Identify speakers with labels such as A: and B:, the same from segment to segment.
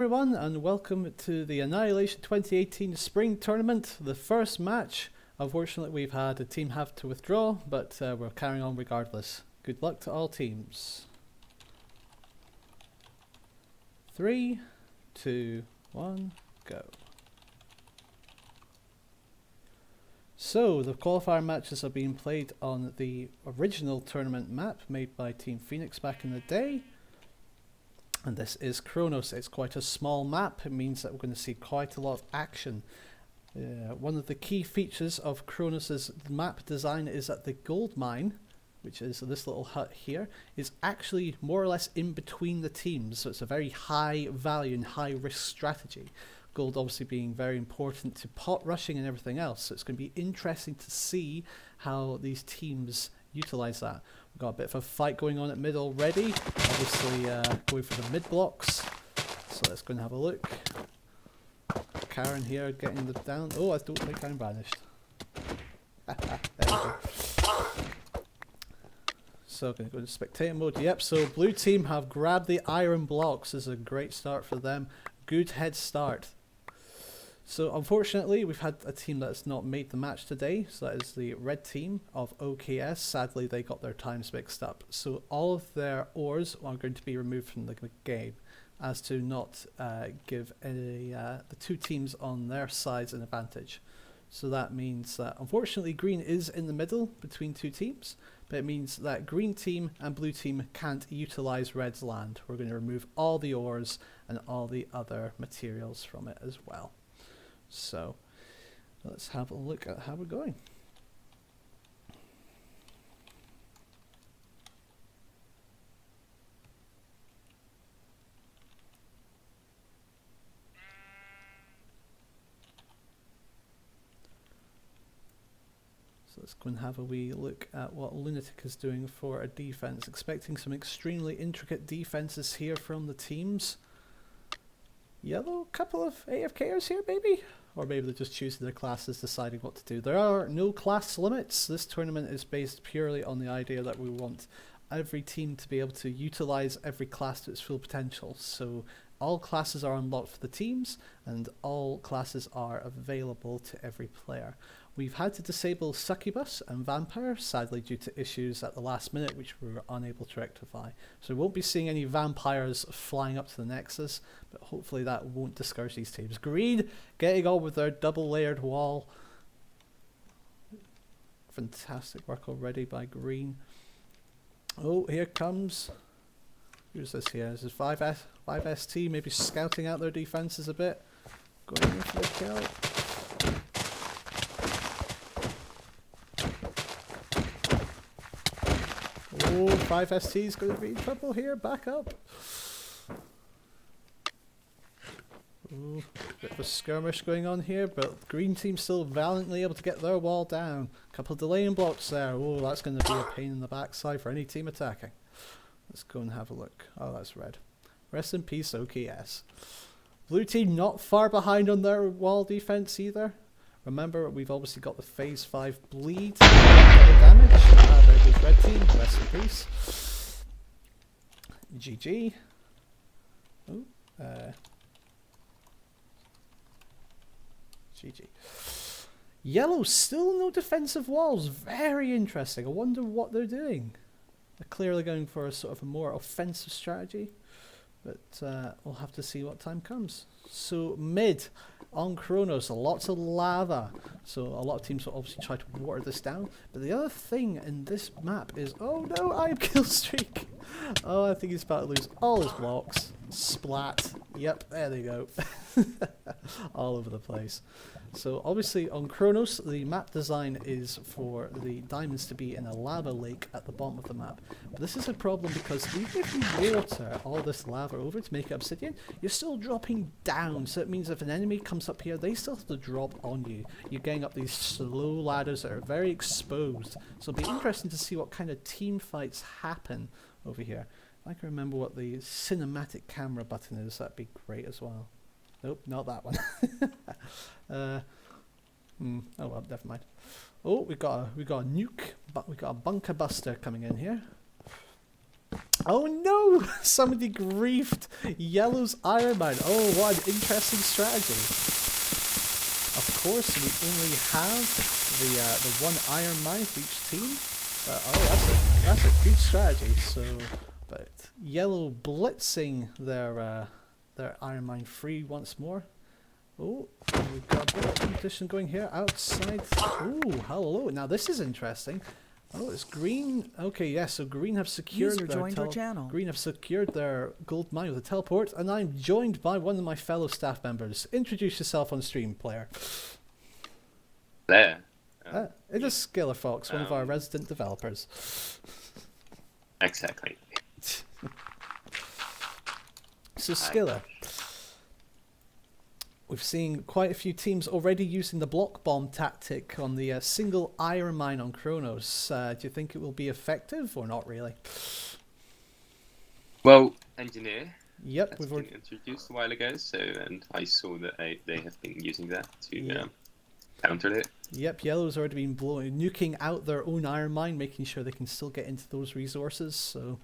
A: Everyone, and welcome to the Annihilation 2018 Spring Tournament. The first match. Unfortunately, we've had a team have to withdraw, but we're carrying on regardless. Good luck to all teams. 3, 2, 1, go. So, the qualifier matches are being played on the original tournament map made by Team Phoenix back in the day. And this is Kronos. It's quite a small map. It means that we're going to see quite a lot of action. One of the key features of Kronos' map design is that the gold mine, which is this little hut here, is actually more or less in between the teams. So it's a very high value and high risk strategy. Gold obviously being very important to pot rushing and everything else. So it's going to be interesting to see how these teams utilize that. We've got a bit of a fight going on at mid already. Obviously going for the mid blocks. So let's go and have a look. Karen here getting the down. Oh, I don't think I'm banished. There we go. So going to go into spectator mode. Yep, so blue team have grabbed the iron blocks. This is a great start for them. Good head start. So unfortunately, we've had a team that's not made the match today. So that is the red team of OKS. Sadly, they got their times mixed up. So all of their ores are going to be removed from the game, as to not give the two teams on their sides an advantage. So that means that unfortunately green is in the middle between two teams, but it means that green team and blue team can't utilize red's land. We're going to remove all the ores and all the other materials from it as well. So let's have a look at how we're going. So let's go and have a wee look at what Lunatic is doing for a defense. Expecting some extremely intricate defenses here from the teams. Yellow, couple of AFKers here maybe? Or maybe they're just choosing their classes, deciding what to do. There are no class limits. This tournament is based purely on the idea that we want every team to be able to utilize every class to its full potential. So all classes are unlocked for the teams, and all classes are available to every player. We've had to disable Succubus and Vampire, sadly due to issues at the last minute which we were unable to rectify. So we won't be seeing any Vampires flying up to the Nexus, but hopefully that won't discourage these teams. Green getting on with their double layered wall. Fantastic work already by Green. Oh, here comes... Who's this here? This is 5ST, maybe scouting out their defenses a bit. Going in for the kill. Oh, 5ST is going to be in trouble here. Back up. Ooh, bit of a skirmish going on here, but green team still valiantly able to get their wall down. Couple of delaying blocks there. Oh, that's going to be a pain in the backside for any team attacking. Let's go and have a look. Oh, that's red. Rest in peace, OKS. Blue team not far behind on their wall defense either. Remember, we've obviously got the phase 5 bleed. Damage. There goes red team. Rest in peace. GG. Oh, GG. Yellow, still no defensive walls. Very interesting. I wonder what they're doing. They're clearly going for a sort of a more offensive strategy, but we'll have to see what time comes. So mid on Kronos, lots of lava. So a lot of teams will obviously try to water this down. But the other thing in this map is, oh no, I am kill streak. Oh, I think he's about to lose all his blocks. Splat. Yep, there they go. All over the place. So obviously on Kronos, the map design is for the diamonds to be in a lava lake at the bottom of the map. But this is a problem because even if you water all this lava over to make it obsidian, you're still dropping down. So it means if an enemy comes up here, they still have to drop on you. You're getting up these slow ladders that are very exposed. So it'll be interesting to see what kind of team fights happen over here. If I can remember what the cinematic camera button is, that'd be great as well. Nope, not that one. Oh well, never mind. Oh, we got a nuke, but we got a bunker buster coming in here. Oh no! Somebody griefed Yellow's Iron Mine. Oh, what an interesting strategy. Of course, we only have the one Iron Mine for each team. Oh, that's a good strategy. So, but Yellow blitzing their Iron Mine free once more. Oh, we've got a bit of competition going here outside. Oh, hello. Now this is interesting. Oh, it's Green. Okay, yeah. So Green have secured Green have secured their gold mine with a teleport, and I'm joined by one of my fellow staff members. Introduce yourself on stream, player.
B: There.
A: It is Skiller Fox, one of our resident developers.
B: Exactly.
A: So Skiller, we've seen quite a few teams already using the block bomb tactic on the single iron mine on Kronos. Do you think it will be effective or not really?
B: Well, Engineer.
A: Yep,
B: we've already introduced a while ago. So, and I saw that they have been using that to counter it.
A: Yep, Yellow's already been nuking out their own iron mine, making sure they can still get into those resources. So,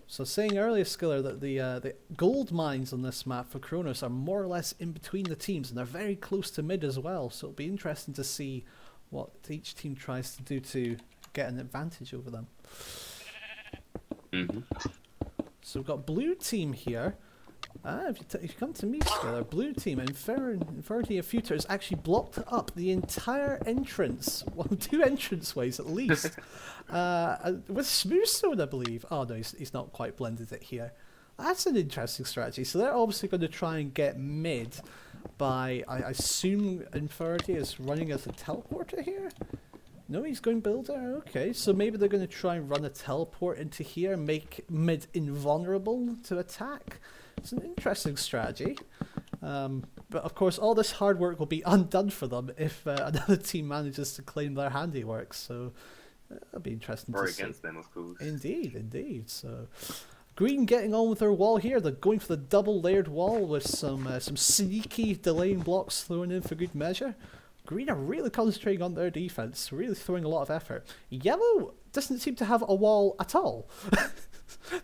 A: so saying earlier, Skiller, that the gold mines on this map for Kronos are more or less in between the teams, and they're very close to mid as well. So it'll be interesting to see what each team tries to do to get an advantage over them. So we've got blue team here. If you come to me, Skiller, blue team, Infinity of Future has actually blocked up the entire entrance, well, 2 entrance ways at least, with Smoothstone, I believe. Oh no, he's not quite blended it here. That's an interesting strategy. So they're obviously going to try and get mid by, I assume Infinity is running as a teleporter here? No, he's going builder? Okay, so maybe they're going to try and run a teleport into here, make mid invulnerable to attack. It's an interesting strategy, but of course all this hard work will be undone for them if another team manages to claim their handiwork, so that'll be interesting to see. Or
B: against them, of course.
A: Indeed. So Green getting on with their wall here. They're going for the double layered wall with some sneaky delaying blocks thrown in for good measure. Green are really concentrating on their defense, really throwing a lot of effort. Yellow doesn't seem to have a wall at all.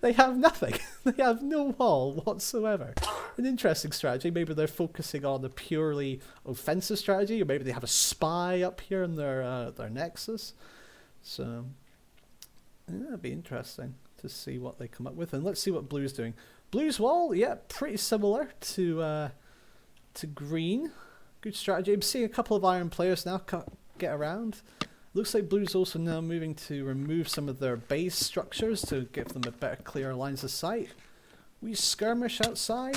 A: They have nothing. They have no wall whatsoever. An interesting strategy. Maybe they're focusing on a purely offensive strategy, or maybe they have a spy up here in their nexus. So yeah, it'd be interesting to see what they come up with. And let's see what Blue's doing. Blue's wall, yeah, pretty similar to Green. Good strategy. I'm seeing a couple of iron players now get around. Looks like Blue's also now moving to remove some of their base structures to give them a better, clearer lines of sight. We skirmish outside.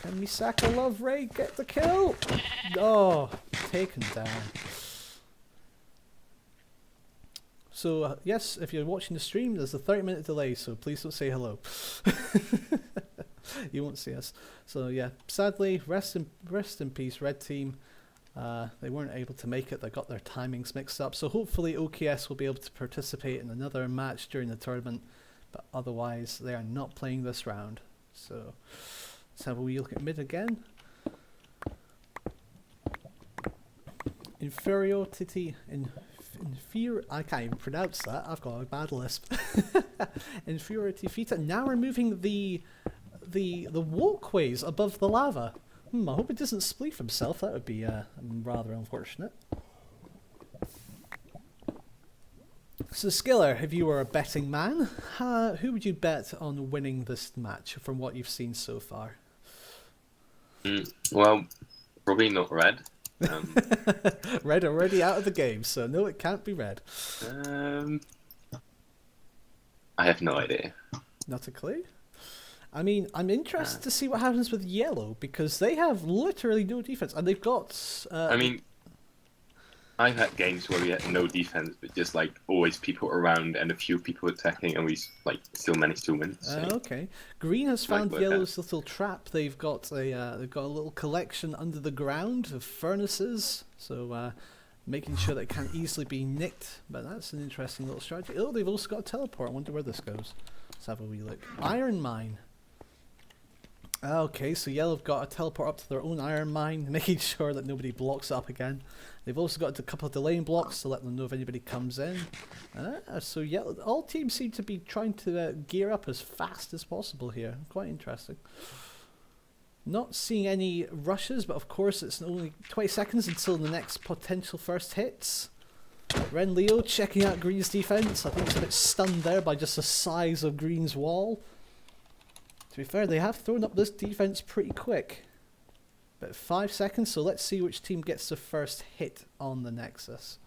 A: Can Misaka Love Ray get the kill? Oh, taken down. So yes, if you're watching the stream, there's a 30-minute delay, so please don't say hello. You won't see us. So yeah, sadly, rest in peace, Red Team. They weren't able to make it. They got their timings mixed up. So hopefully OKS will be able to participate in another match during the tournament. But otherwise, they are not playing this round. So let's have a wee look at mid again. I can't even pronounce that. I've got a bad lisp. Inferiority Feta now removing the walkways above the lava. I hope it doesn't spleef himself. That would be rather unfortunate. So Skiller, if you were a betting man, who would you bet on winning this match from what you've seen so far?
B: Well, probably not Red.
A: Red already out of the game, so no, it can't be Red.
B: I have no idea.
A: Not a clue? I mean, I'm interested to see what happens with Yellow, because they have literally no defense, and they've got...
B: I mean, I've had games where we had no defense, but just like always people around and a few people attacking, and we like still managed to win. So.
A: Okay. Green has found Yellow's little trap. They've got a little collection under the ground of furnaces, so making sure that it can't easily be nicked. But that's an interesting little strategy. Oh, they've also got a teleport. I wonder where this goes. Let's have a wee look. Iron Mine. Okay, so yellow have got to teleport up to their own iron mine, making sure that nobody blocks it up again. They've also got a couple of delaying blocks to let them know if anybody comes in. So yellow, all teams seem to be trying to gear up as fast as possible here. Quite interesting. Not seeing any rushes, but of course it's only 20 seconds until the next potential first hits. Ren Leo checking out Green's defense. I think he's a bit stunned there by just the size of Green's wall. To be fair, they have thrown up this defense pretty quick. But 5 seconds, so let's see which team gets the first hit on the Nexus.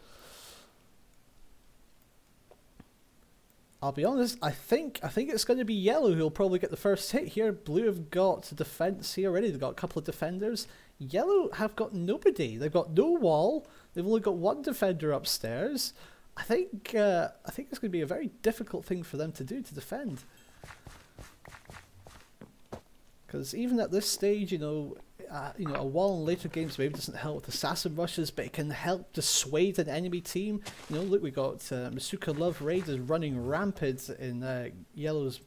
A: I'll be honest, I think it's going to be yellow who'll probably get the first hit here. Blue have got defense here already. They've got a couple of defenders. Yellow have got nobody. They've got no wall. They've only got one defender upstairs. I think it's going to be a very difficult thing for them to do to defend. Because even at this stage, a wall in later games maybe doesn't help with assassin rushes, but it can help dissuade an enemy team. Look, we got Masuka Love Raid is running rampant in Yellow's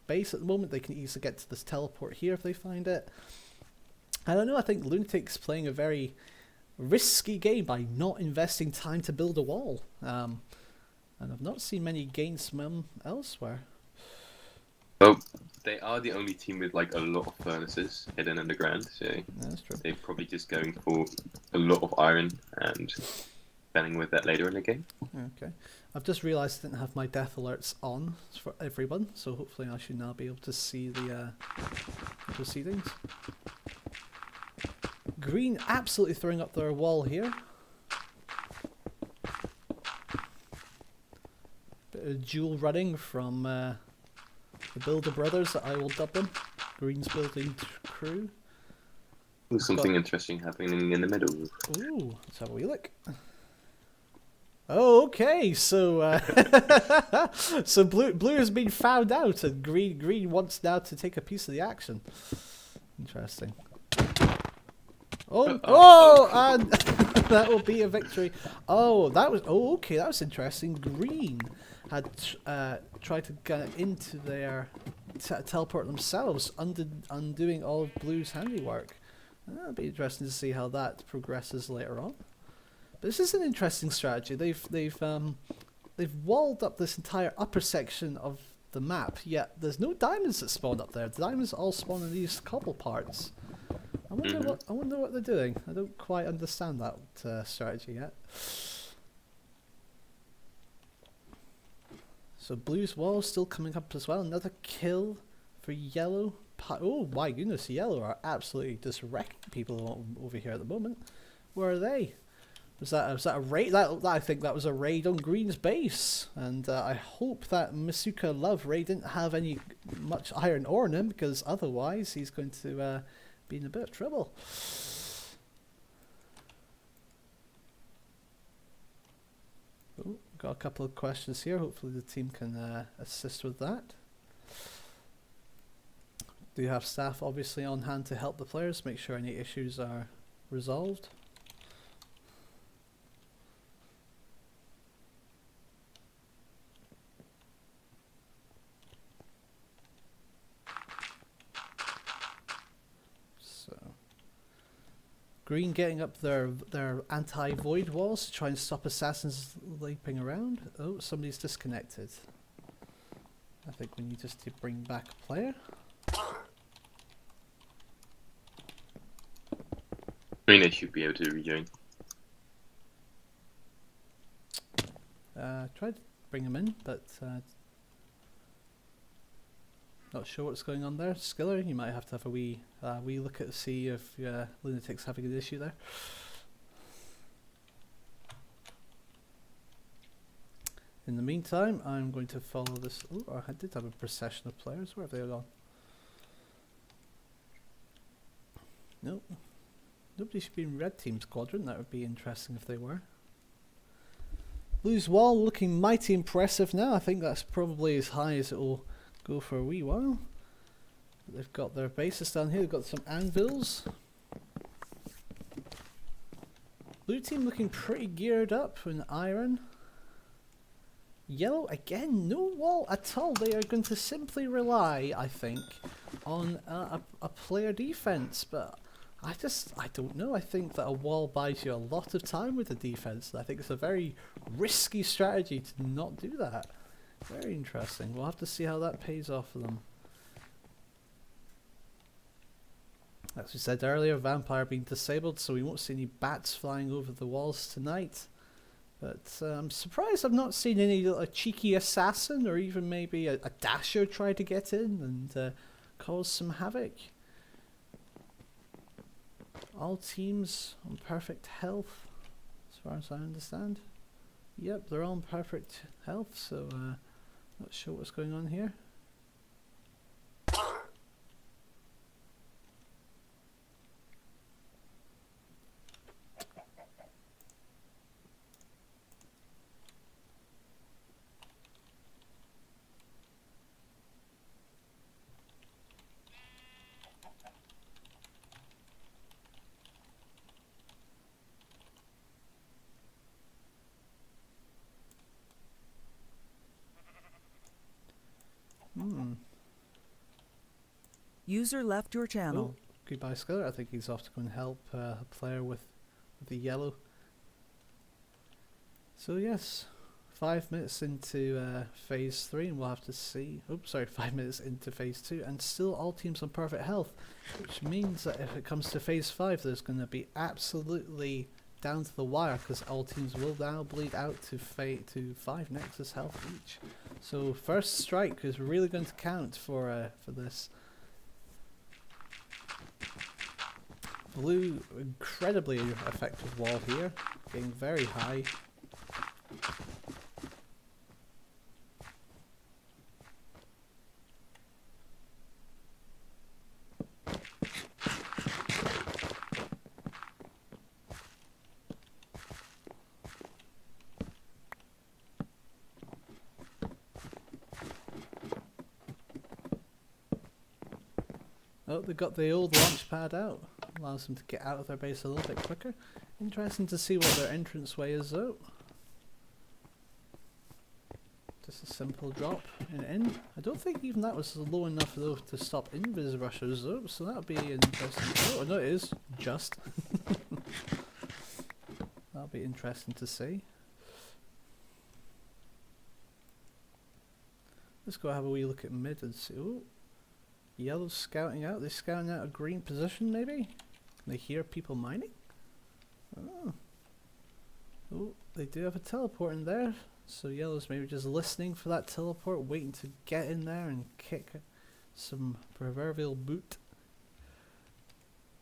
A: base at the moment. They can easily get to this teleport here if they find it. I don't know, I think Lunatic's playing a very risky game by not investing time to build a wall. And I've not seen many gains from them elsewhere.
B: Well, they are the only team with like a lot of furnaces hidden underground, so
A: that's true.
B: They're probably just going for a lot of iron and banning with that later in the game.
A: Okay. I've just realised I didn't have my death alerts on for everyone, so hopefully I should now be able to see the proceedings. Green absolutely throwing up their wall here. Bit of dual running from the Builder Brothers, that I will dub them. Green's building crew.
B: There's something interesting happening in the middle.
A: Ooh, let's have a wee look. Oh, okay, so so blue has been found out, and green wants now to take a piece of the action. Interesting. And that will be a victory. Okay, that was interesting. Green had tried to get into their teleport themselves, undoing all of Blue's handiwork. That'll be interesting to see how that progresses later on. But this is an interesting strategy. They've walled up this entire upper section of the map, yet there's no diamonds that spawn up there. The diamonds all spawn in these cobble parts. I wonder what they're doing. I don't quite understand that strategy yet. So Blue's wall still coming up as well. Another kill for Yellow. Oh my goodness, Yellow are absolutely just wrecking people over here at the moment. Where are they? Was that a raid? I think that was a raid on Green's base, and I hope that Masuka Love Raid didn't have much iron ore in him, because otherwise he's going to be in a bit of trouble. Oh, got a couple of questions here. Hopefully the team can assist with that. Do you have staff obviously on hand to help the players, make sure any issues are resolved? Green getting up their anti-void walls to try and stop assassins leaping around. Oh, somebody's disconnected. I think we need just to bring back a player.
B: Green should be able to rejoin.
A: Tried to bring him in, but not sure what's going on there. Skiller, you might have to have a wee look at to see if Lunatic's having an issue there. In the meantime, I'm going to follow this. Oh, I did have a procession of players. Where have they gone? Nope. Nobody should be in red team's quadrant. That would be interesting if they were. Blue's wall looking mighty impressive now. I think that's probably as high as it will go for a wee while. They've got their bases down here. They've got some anvils. Blue team looking pretty geared up in iron. Yellow again, no wall at all. They are going to simply rely, I think, on a player defense, but I don't know. I think that a wall buys you a lot of time with the defense. I think it's a very risky strategy to not do that. Very interesting. We'll have to see how that pays off for them. As we said earlier, Vampire being disabled, so we won't see any bats flying over the walls tonight. But I'm surprised I've not seen any cheeky assassin or even maybe a dasher try to get in and cause some havoc. All teams on perfect health, as far as I understand. Yep, they're all on perfect health, so not sure what's going on here.
C: User left your channel.
A: Oh, goodbye, Skiller. I think he's off to go and help a player with the yellow. So yes, 5 minutes into phase 3, and we'll have to see. Oops, sorry, 5 minutes into phase 2, and still all teams on perfect health, which means that if it comes to phase 5, there's going to be absolutely down to the wire, because all teams will now bleed out to 5 Nexus health each. So first strike is really going to count for this. Blue, incredibly effective wall here, getting very high. Oh, they got the old launch pad out. Allows them to get out of their base a little bit quicker. Interesting to see what their entranceway is though. Just a simple drop and in. I don't think even that was low enough though to stop invis rushers though, so that'll be interesting. Oh no, it is just. That'll be interesting to see. Let's go have a wee look at mid and see. Oh, yellow's scouting out. They're scouting out a green position maybe? They hear people mining? Oh. Oh, they do have a teleport in there. So yellow's maybe just listening for that teleport, waiting to get in there and kick some proverbial boot.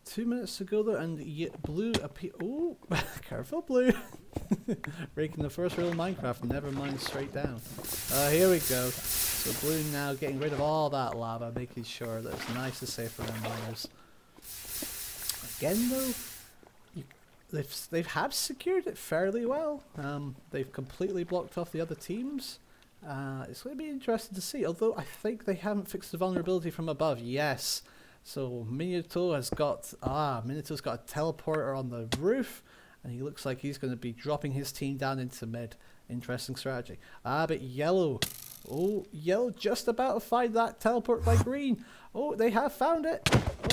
A: 2 minutes to go though, and blue oh, careful blue. Breaking the first rule of Minecraft, never mind straight down. Here we go. So blue now getting rid of all that lava, making sure that it's nice and safe for their miners. Again though, they have secured it fairly well. They've completely blocked off the other teams. It's going to be interesting to see, although I think they haven't fixed the vulnerability from above. Yes. So Minato's got a teleporter on the roof, and he looks like he's going to be dropping his team down into mid. Interesting strategy. But yellow. Oh, yellow just about to find that teleport by green. Oh, they have found it.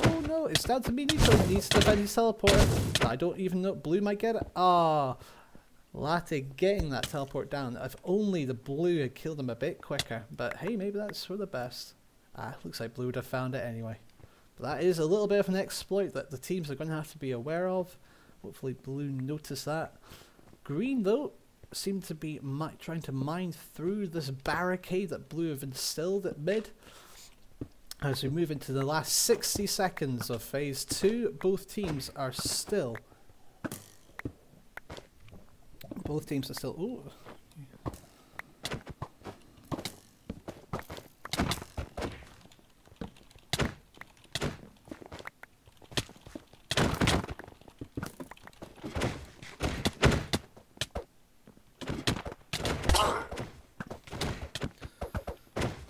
A: Oh no, it's down to Minato. He needs to defend his teleporter. I don't even know. Blue might get it. Ah, Latte getting that teleport down. If only the blue had killed him a bit quicker. But hey, maybe that's for the best. Looks like blue would have found it anyway. But that is a little bit of an exploit that the teams are going to have to be aware of. Hopefully blue noticed that. Green though seem to be trying to mine through this barricade that blue have instilled at mid. As we move into the last 60 seconds of phase 2, both teams are still... Ooh.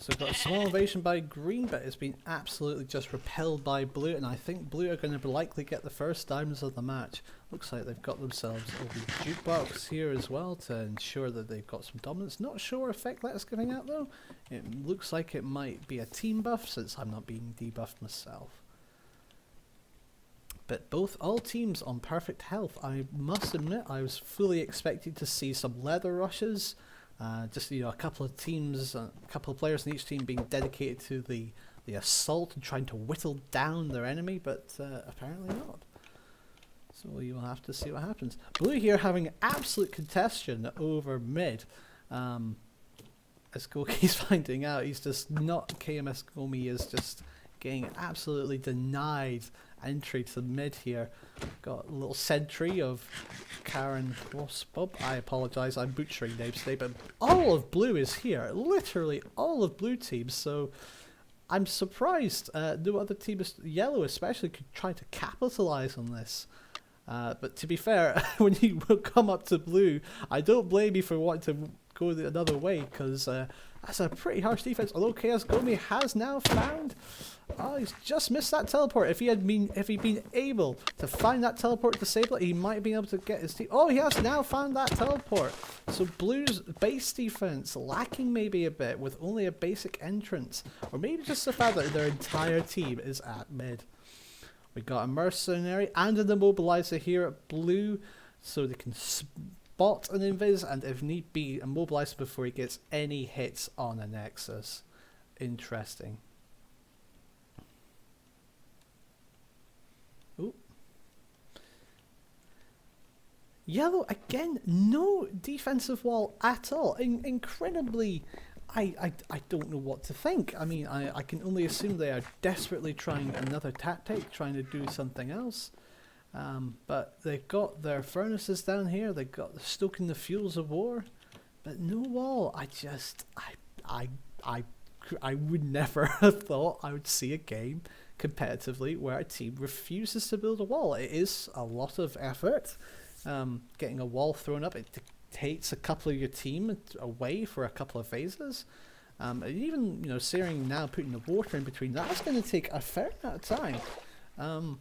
A: So we've got a small invasion by green, but it's been absolutely just repelled by blue, and I think blue are going to likely get the first diamonds of the match. Looks like they've got themselves a wee jukebox here as well to ensure that they've got some dominance. Not sure what effect that's giving out though. It looks like it might be a team buff since I'm not being debuffed myself. But all teams on perfect health. I must admit I was fully expecting to see some leather rushes. Just a couple of teams, a couple of players in each team being dedicated to the assault and trying to whittle down their enemy, but apparently not. So we will have to see what happens. Blue here having absolute contention over mid. As Goki's finding out, he's just not, KMS Gomi is just getting absolutely denied entry to mid here. Got a little sentry of Karen Waspub. I apologise, I'm butchering names today, but all of blue is here. Literally all of blue teams, so I'm surprised no other team, yellow especially, could try to capitalise on this. But to be fair, when you come up to blue, I don't blame you for wanting to go another way, because that's a pretty harsh defense. Although Chaos Gomi has now found, oh, he's just missed that teleport. If he'd been able to find that teleport to disable it, he might have been able to get his team. Oh, he has now found that teleport. So blue's base defense lacking maybe a bit with only a basic entrance, or maybe just the fact that their entire team is at mid. We got a mercenary and an immobilizer here at blue, so they can spot an invis and if need be immobilize him before he gets any hits on a nexus. Interesting. Ooh. Yellow again, no defensive wall at all. Incredibly, I don't know what to think. I mean, I can only assume they are desperately trying another tactic, trying to do something else. But they've got their furnaces down here. They've got stoking the fuels of war, but no wall. I would never have thought I would see a game competitively where a team refuses to build a wall. It is a lot of effort. Getting a wall thrown up, it takes a couple of your team away for a couple of phases. Even Searing now putting the water in between, that's going to take a fair amount of time.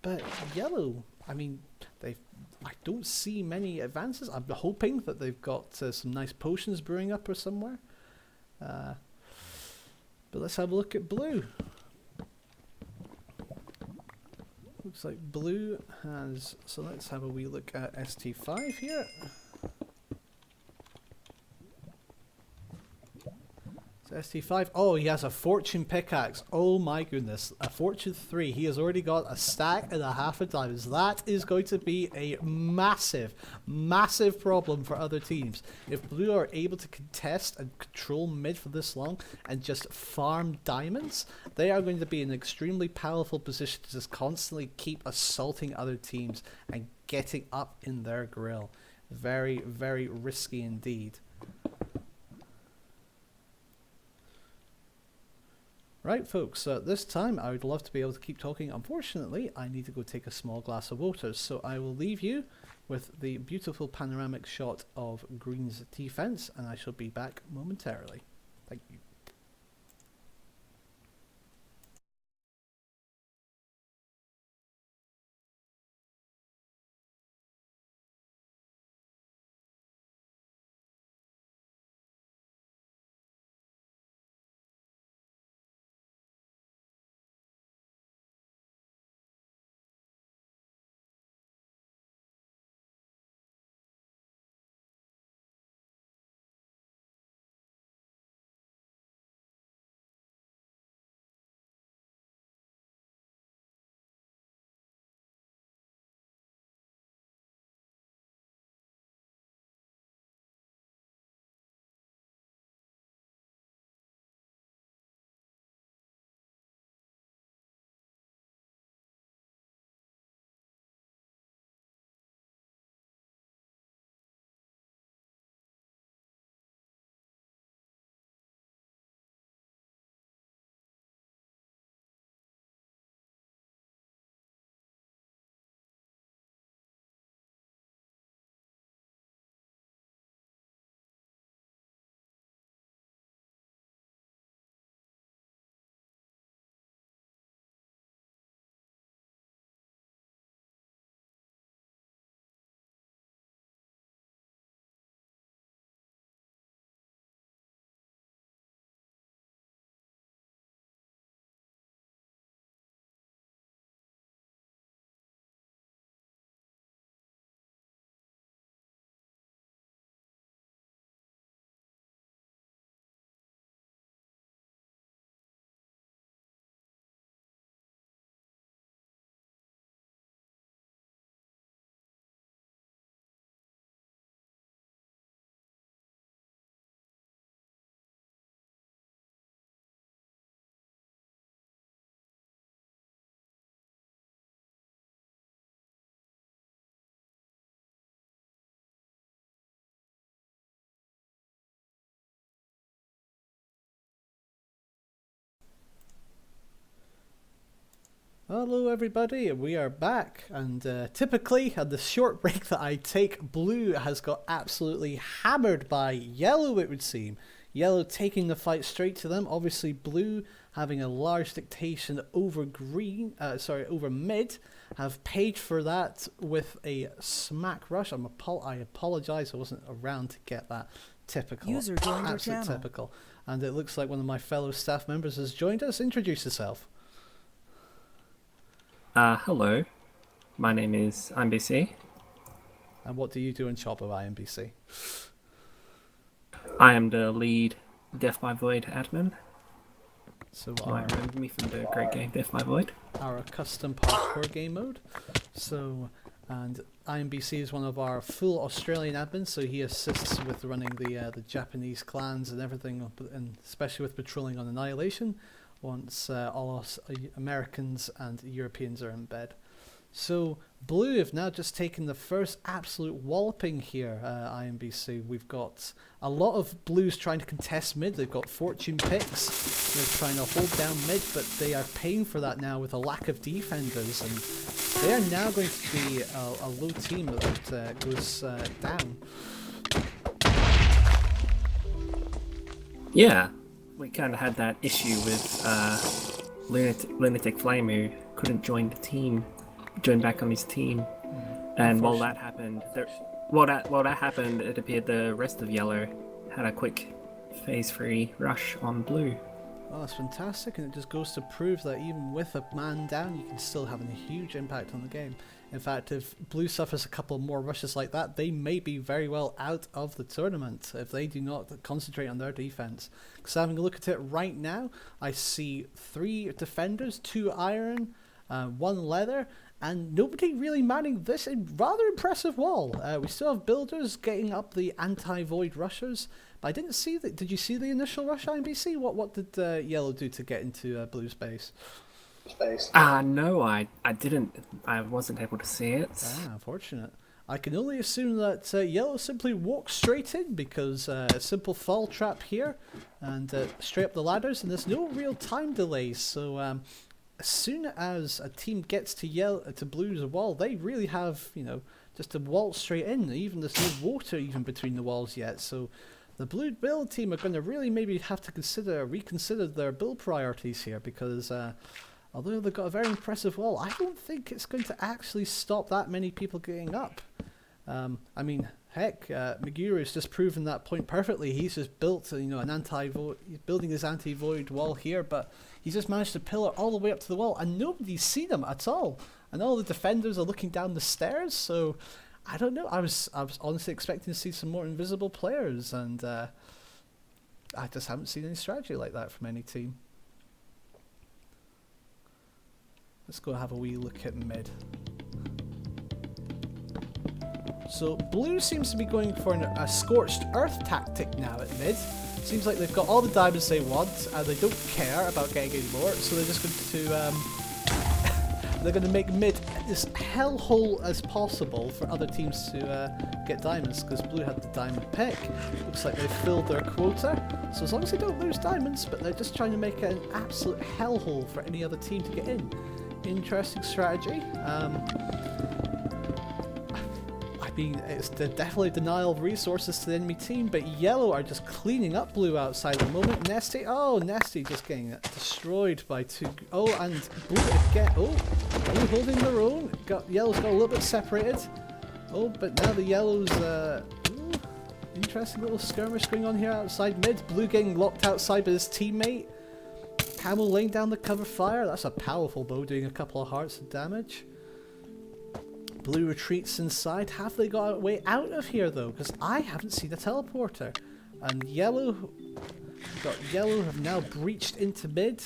A: But yellow, I mean, I don't see many advances. I'm hoping that they've got some nice potions brewing up or somewhere. But let's have a look at blue. Looks like blue has, so let's have a wee look at ST5 here. So ST5, oh, he has a fortune pickaxe. Oh my goodness, a fortune 3. He has already got a stack and a half of diamonds. That is going to be a massive, massive problem for other teams. If blue are able to contest and control mid for this long and just farm diamonds, they are going to be in an extremely powerful position to just constantly keep assaulting other teams and getting up in their grill. Very, very risky indeed. Right, folks, this time I would love to be able to keep talking. Unfortunately, I need to go take a small glass of water, so I will leave you with the beautiful panoramic shot of green's defense, and I shall be back momentarily. Thank you. Hello everybody, we are back, and typically at the short break that I take, blue has got absolutely hammered by yellow, it would seem. Yellow taking the fight straight to them, obviously blue having a large dictation over over mid, have paid for that with a smack rush. I apologise, I wasn't around to get that. Typical,
C: User joined your
A: absolute
C: channel.
A: typical. And it looks like one of my fellow staff members has joined us. Introduce yourself.
D: Hello, my name is IMBC.
A: And what do you do in Shotbow IMBC?
D: I am the lead Death by Void admin.
A: So
D: You might remember me from the great game Death by Void.
A: our custom parkour game mode. So, and IMBC is one of our full Australian admins, so he assists with running the Japanese clans and everything, and especially with patrolling on Annihilation, once all us Americans and Europeans are in bed. So blue have now just taken the first absolute walloping here, IMBC. We've got a lot of blues trying to contest mid. They've got fortune picks. They're trying to hold down mid, but they are paying for that now with a lack of defenders, and they are now going to be a low team that goes down.
D: Yeah, we kind of had that issue with Lunatic Flame, who couldn't join back on his team. And while that happened, it appeared the rest of yellow had a quick phase 3 rush on blue.
A: Well, that's fantastic, and it just goes to prove that even with a man down, you can still have a huge impact on the game. In fact, if blue suffers a couple more rushes like that, they may be very well out of the tournament if they do not concentrate on their defense. Because having a look at it right now, I see 3 defenders, 2 iron, 1 leather, and nobody really manning this rather impressive wall. We still have builders getting up the anti-void rushers, but I didn't see that. Did you see the initial rush, IMBC? What did yellow do to get into blue's base?
D: No, I didn't. I wasn't able to see it.
A: Unfortunate. I can only assume that yellow simply walked straight in, because a simple fall trap here and straight up the ladders, and there's no real time delays. So as soon as a team gets to blue's wall, they really have, just to waltz straight in. Even there's no water even between the walls yet. So the blue build team are going to really maybe have to reconsider their build priorities here, because although they've got a very impressive wall, I don't think it's going to actually stop that many people getting up. I mean, heck, Meguru's just proven that point perfectly. He's just built, an anti-void, he's building his anti-void wall here, but he's just managed to pillar all the way up to the wall, and nobody's seen him at all. And all the defenders are looking down the stairs, so I don't know. I was honestly expecting to see some more invisible players, and I just haven't seen any strategy like that from any team. Let's go have a wee look at mid. So blue seems to be going for a scorched earth tactic now at mid. Seems like they've got all the diamonds they want, and they don't care about getting any more, so they're just going to they're going to make mid as hellhole as possible for other teams to get diamonds, because blue had the diamond pick. Looks like they've filled their quota, so as long as they don't lose diamonds, but they're just trying to make it an absolute hellhole for any other team to get in. Interesting strategy. I mean, it's definitely denial of resources to the enemy team, but yellow are just cleaning up blue outside at the moment. Nesty just getting destroyed by 2. Oh, and blue again. Oh, blue holding their own. Yellow's got a little bit separated. Oh, but now the yellow's interesting little skirmish going on here outside mid. Blue getting locked outside by his teammate. Camel laying down the cover fire. That's a powerful bow, doing a couple of hearts of damage. Blue retreats inside. Have they got a way out of here though? Because I haven't seen a teleporter. And yellow have now breached into mid.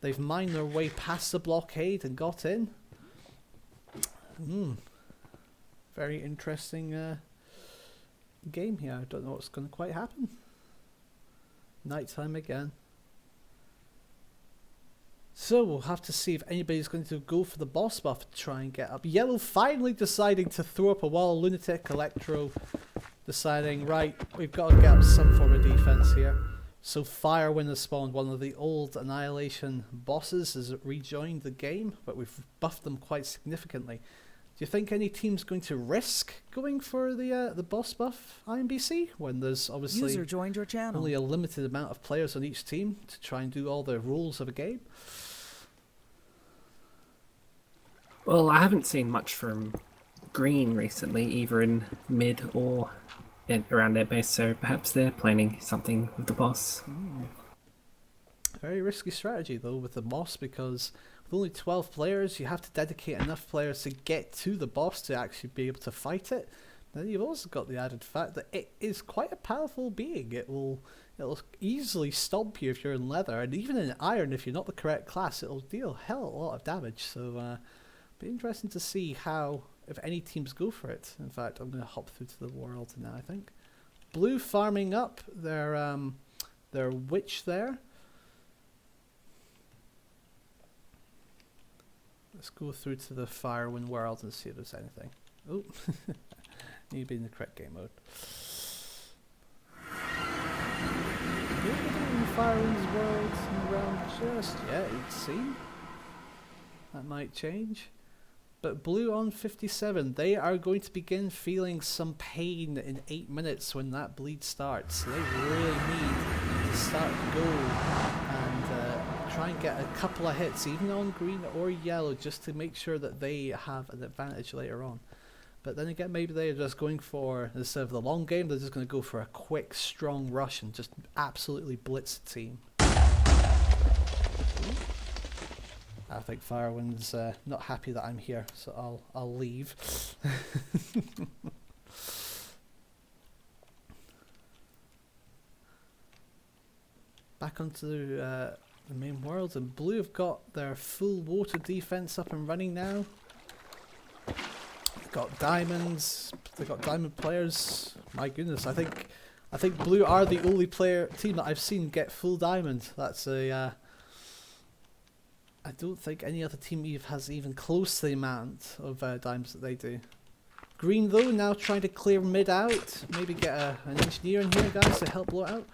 A: They've mined their way past the blockade and got in. Very interesting game here. I don't know what's going to quite happen. Nighttime again. So we'll have to see if anybody's going to go for the boss buff to try and get up. Yellow finally deciding to throw up a wall. Lunatic, Electro deciding, right, we've got to get up some form of defense here. So Firewind has spawned one of the old Annihilation bosses, has rejoined the game, but we've buffed them quite significantly. Do you think any team's going to risk going for the boss buff IMBC when there's obviously
C: User joined your channel.
A: only a limited amount of players on each team to try and do all the rules of a game?
D: Well, I haven't seen much from Green recently, either in mid or around their base, so perhaps they're planning something with the boss.
A: Very risky strategy though with the boss, because with only 12 players you have to dedicate enough players to get to the boss to actually be able to fight it. Then you've also got the added fact that it is quite a powerful being. It'll easily stomp you if you're in leather, and even in iron if you're not the correct class it'll deal a hell of a lot of damage. So be interesting to see how, if any teams go for it. In fact, I'm going to hop through to the world now, I think. Blue farming up their witch there. Let's go through to the Firewind world and see if there's anything. Oh, need to be in the correct game mode. In Firewind's world around just yet, you'd see. That might change. But Blue on 57, they are going to begin feeling some pain in 8 minutes when that bleed starts. They really need to start to go and try and get a couple of hits, even on green or yellow, just to make sure that they have an advantage later on. But then again, maybe they're just going for, instead of the long game, they're just going to go for a quick, strong rush and just absolutely blitz the team. I think Firewind's not happy that I'm here, so I'll leave. Back onto the main world, and Blue have got their full water defense up and running now. They've got diamonds. They've got diamond players. My goodness, I think Blue are the only team that I've seen get full diamond. That's a. I don't think any other team has even close to the amount of diamonds that they do. Green though, now trying to clear mid out. Maybe get an engineer in here, guys, to help blow it out.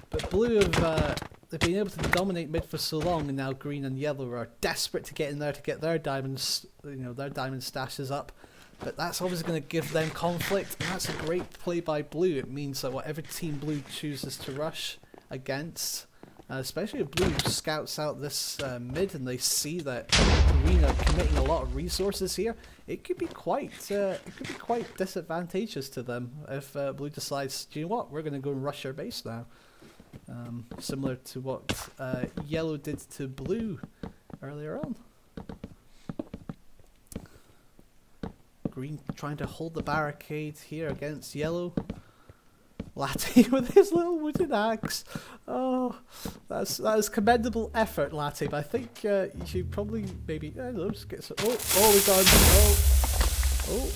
A: But Blue have they've been able to dominate mid for so long, and now Green and Yellow are desperate to get in there to get their diamonds, their diamond stashes up. But that's obviously going to give them conflict, and that's a great play by Blue. It means that whatever team Blue chooses to rush against, especially if Blue scouts out this mid and they see that Green are committing a lot of resources here, it could be quite disadvantageous to them if Blue decides, do you know what, we're going to go and rush our base now. Similar to what Yellow did to Blue earlier on. Green trying to hold the barricade here against Yellow. Latte with his little wooden axe. Oh, that is commendable effort, Latte. But I think you should probably maybe just get some. Oh, we got him. Oh,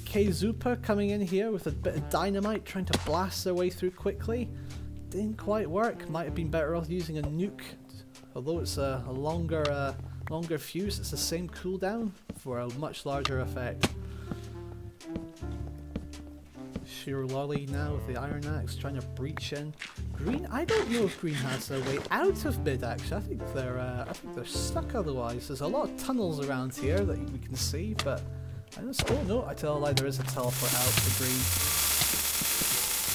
A: Kzupa coming in here with a bit of dynamite, trying to blast their way through quickly. Didn't quite work. Might have been better off using a nuke, although it's a longer fuse. It's the same cooldown for a much larger effect. Shirololi now with the iron axe trying to breach in. Green, I don't know if Green has their way out of mid actually. I think they're stuck otherwise. There's a lot of tunnels around here that we can see, but I just don't know. I tell a lie, there is a teleport out for Green.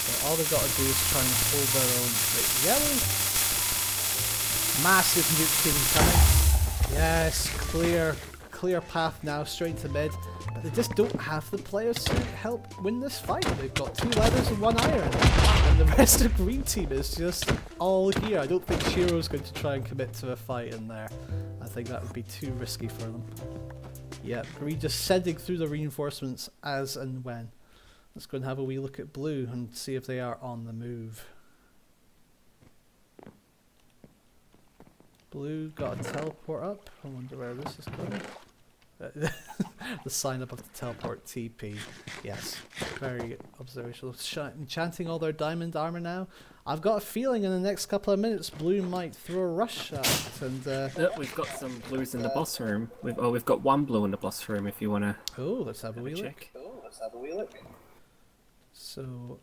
A: So all they've got to do is try and hold their own. But Yellow, massive nuke team coming. Yes, clear path now straight to mid. But they just don't have the players to help win this fight. They've got 2 leathers and 1 iron, and the rest of the Green team is just all here. I don't think Shiro's going to try and commit to a fight in there. I think that would be too risky for them. Yeah, Green just sending through the reinforcements as and when. Let's go and have a wee look at Blue and see if they are on the move. Blue got a teleport up. I wonder where this is going. The sign up of the teleport TP. Yes, very observational. Enchanting all their diamond armor now. I've got a feeling in the next couple of minutes Blue might throw a rush out, and
D: we've got some blues in the boss room. We've got 1 blue in the boss room if you want to.
A: Oh, let's have a wee look. So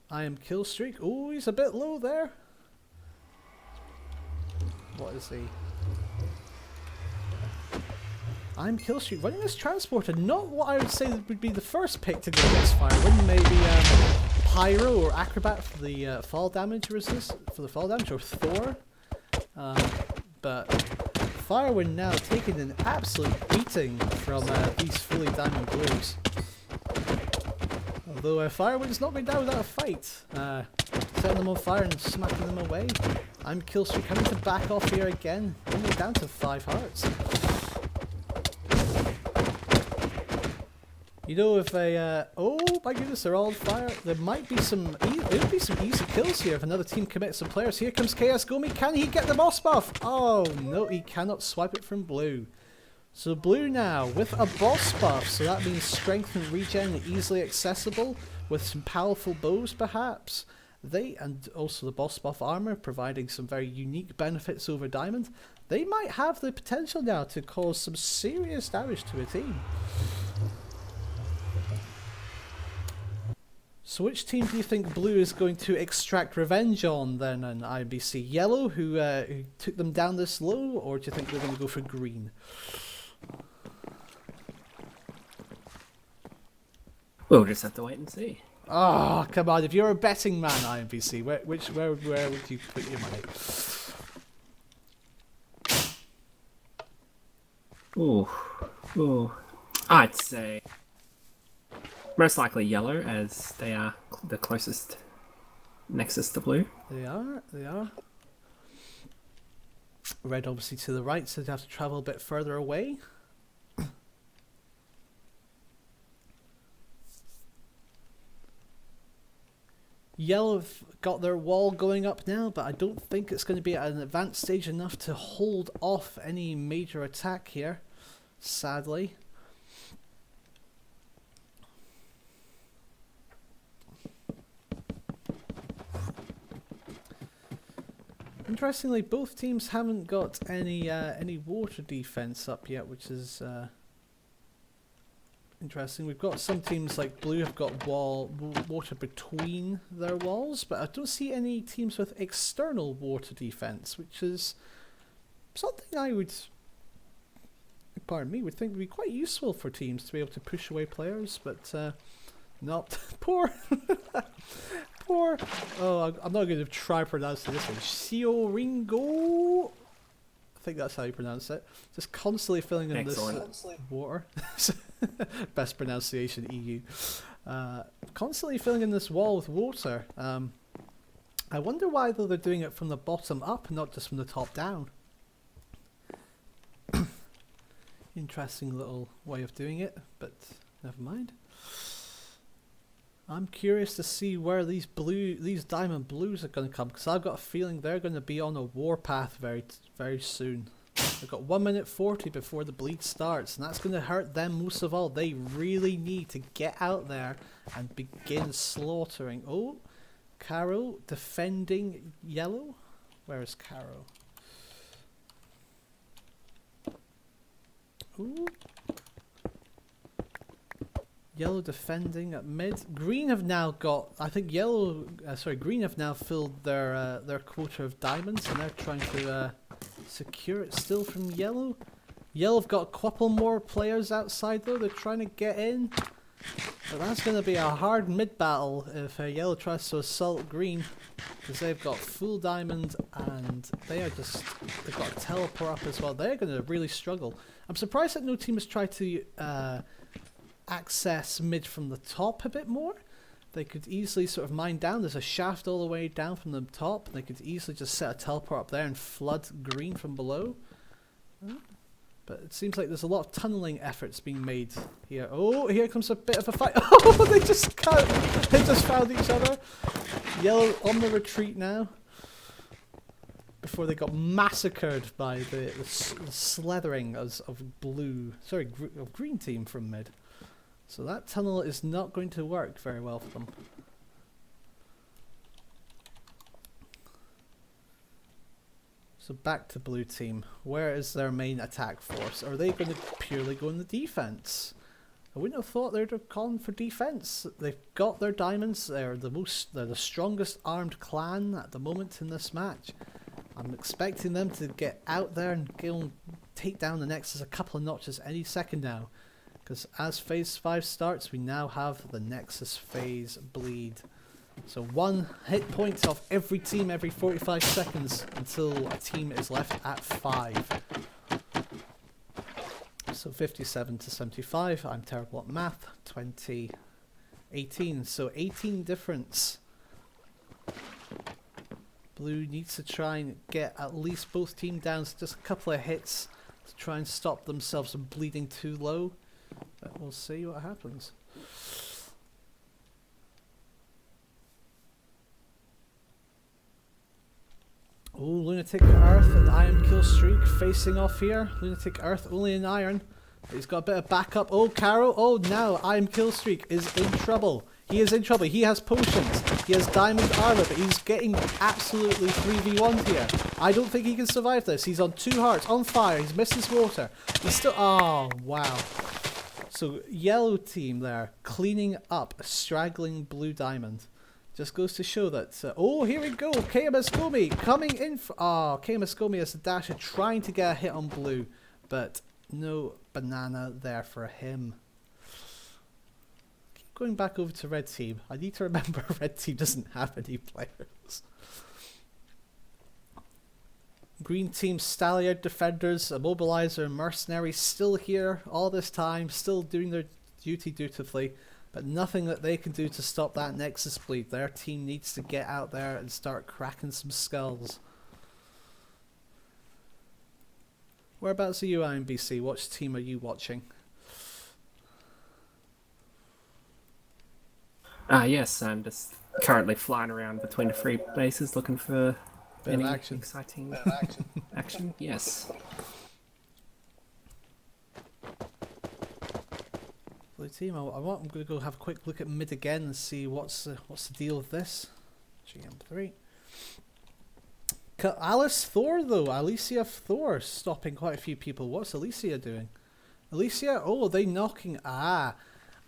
A: I am kill streak. Oh, he's a bit low there. What is he? I'm kill streak running this transporter. Not what I would say would be the first pick to go against Firewind. Maybe Pyro or Acrobat for the fall damage resist or Thor. But Firewind now taking an absolute beating from these fully diamond blues. Although Firewind's not going down without a fight. Setting them on fire and smacking them away. I'm Killstreak having to back off here again. Only down to 5 hearts. You know, if oh my goodness, they're all on fire. There might be some easy kills here if another team commits some players. Here comes KS Gomi. Can he get the boss buff? Oh no, he cannot swipe it from blue. So blue now with a boss buff. So that means strength and regen easily accessible with some powerful bows perhaps. And also the boss buff armor providing some very unique benefits over diamond. They might have the potential now to cause some serious damage to a team. So which team do you think blue is going to extract revenge on then in IBC? Yellow, who took them down this low, or do you think they're going to go for green?
D: We'll just have to wait and see.
A: Ah, oh, come on! If you're a betting man, IBC, where would you put your money?
D: Ooh, I'd say most likely yellow, as they are the closest nexus to blue.
A: They are. Red obviously to the right, so they have to travel a bit further away. Yellow have got their wall going up now, but I don't think it's going to be at an advanced stage enough to hold off any major attack here, sadly. Interestingly, both teams haven't got any water defense up yet, which is interesting. We've got some teams like blue have got water between their walls, but I don't see any teams with external water defense, which is something I would, pardon me, would think would be quite useful for teams to be able to push away players, but not. Poor. Oh, I'm not going to try pronouncing this one. Sio Ringo. I think that's how you pronounce it. Just constantly filling in this water. Best pronunciation EU. Constantly filling in this wall with water. I wonder why though they're doing it from the bottom up, not just from the top down. Interesting little way of doing it, but never mind. I'm curious to see where these diamond blues are going to come, because I've got a feeling they're going to be on a warpath very soon. They've got 1 minute 40 before the bleed starts, and that's going to hurt them most of all. They really need to get out there and begin slaughtering. Oh, Caro defending yellow. Where is Caro? Ooh. Yellow defending at mid. Green have now got, I think green have now filled their quota of diamonds, and they're trying to secure it still from yellow. Yellow have got a couple more players outside though. They're trying to get in, but that's going to be a hard mid battle if yellow tries to assault green, because they've got full diamond and they've got a teleport up as well. They're going to really struggle. I'm surprised that no team has tried to access mid from the top a bit more. They could easily sort of mine down. There's a shaft all the way down from the top. They could easily just set a teleport up there and flood green from below. But it seems like there's a lot of tunneling efforts being made here. Oh, here comes a bit of a fight. Oh, they just found each other. Yellow on the retreat now, before they got massacred by the slithering of green team from mid. So that tunnel is not going to work very well for them. So back to blue team. Where is their main attack force? Are they going to purely go in the defense? I wouldn't have thought they'd have gone for defense. They've got their diamonds. They're the strongest armed clan at the moment in this match. I'm expecting them to get out there and go and take down the Nexus a couple of notches any second now. Because as phase 5 starts, we now have the Nexus phase bleed. So 1 hit point of every team every 45 seconds until a team is left at 5. So 57 to 75, I'm terrible at math, 20, 18, so 18 difference. Blue needs to try and get at least both team down, so just a couple of hits to try and stop themselves from bleeding too low, but we'll see what happens. Oh, Lunatic Earth and Iron Kill Streak facing off here. Lunatic Earth only in Iron. But he's got a bit of backup. Oh, Caro. Oh, now Iron Kill Streak is in trouble. He is in trouble. He has potions. He has diamond armor, but he's getting absolutely 3v1'd here. I don't think he can survive this. He's on 2 hearts, on fire. He's missed his water. He's still... Oh, wow. So, yellow team there, cleaning up a straggling blue diamond. Just goes to show that... oh, here we go. Keimaskomi coming in. Oh, Keimaskomi as the dasher trying to get a hit on blue. But no banana there for him. Keep going back over to red team. I need to remember red team doesn't have any players. Green team Stalliard defenders, a mobilizer, and mercenary still here all this time. Still doing their duty dutifully. But nothing that they can do to stop that Nexus bleed. Their team needs to get out there and start cracking some skulls. Whereabouts are you, IMBC? Which team are you watching?
D: Yes, I'm just currently flying around between the 3 bases looking for any exciting action. Yes.
A: Blue team, I'm going to go have a quick look at mid again and see what's the deal with this. GM3. Alice Thor though, Alicia Thor stopping quite a few people. What's Alicia doing? Alicia, oh, are they knocking? Ah,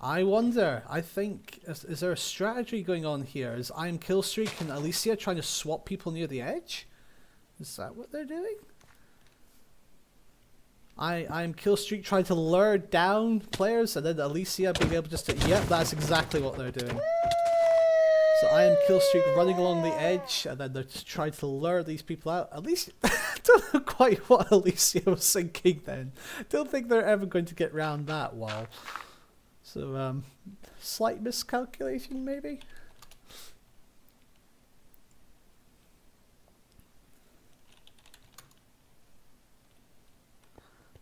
A: I wonder. I think, is there a strategy going on here? Is I'm Killstreak and Alicia trying to swap people near the edge? Is that what they're doing? I'm Killstreak trying to lure down players and then Alicia being able just to... Yep, that's exactly what they're doing. So I am Killstreak running along the edge and then they're just trying to lure these people out. At least, I don't know quite what Alicia was thinking then. Don't think they're ever going to get round that wall. So, slight miscalculation maybe?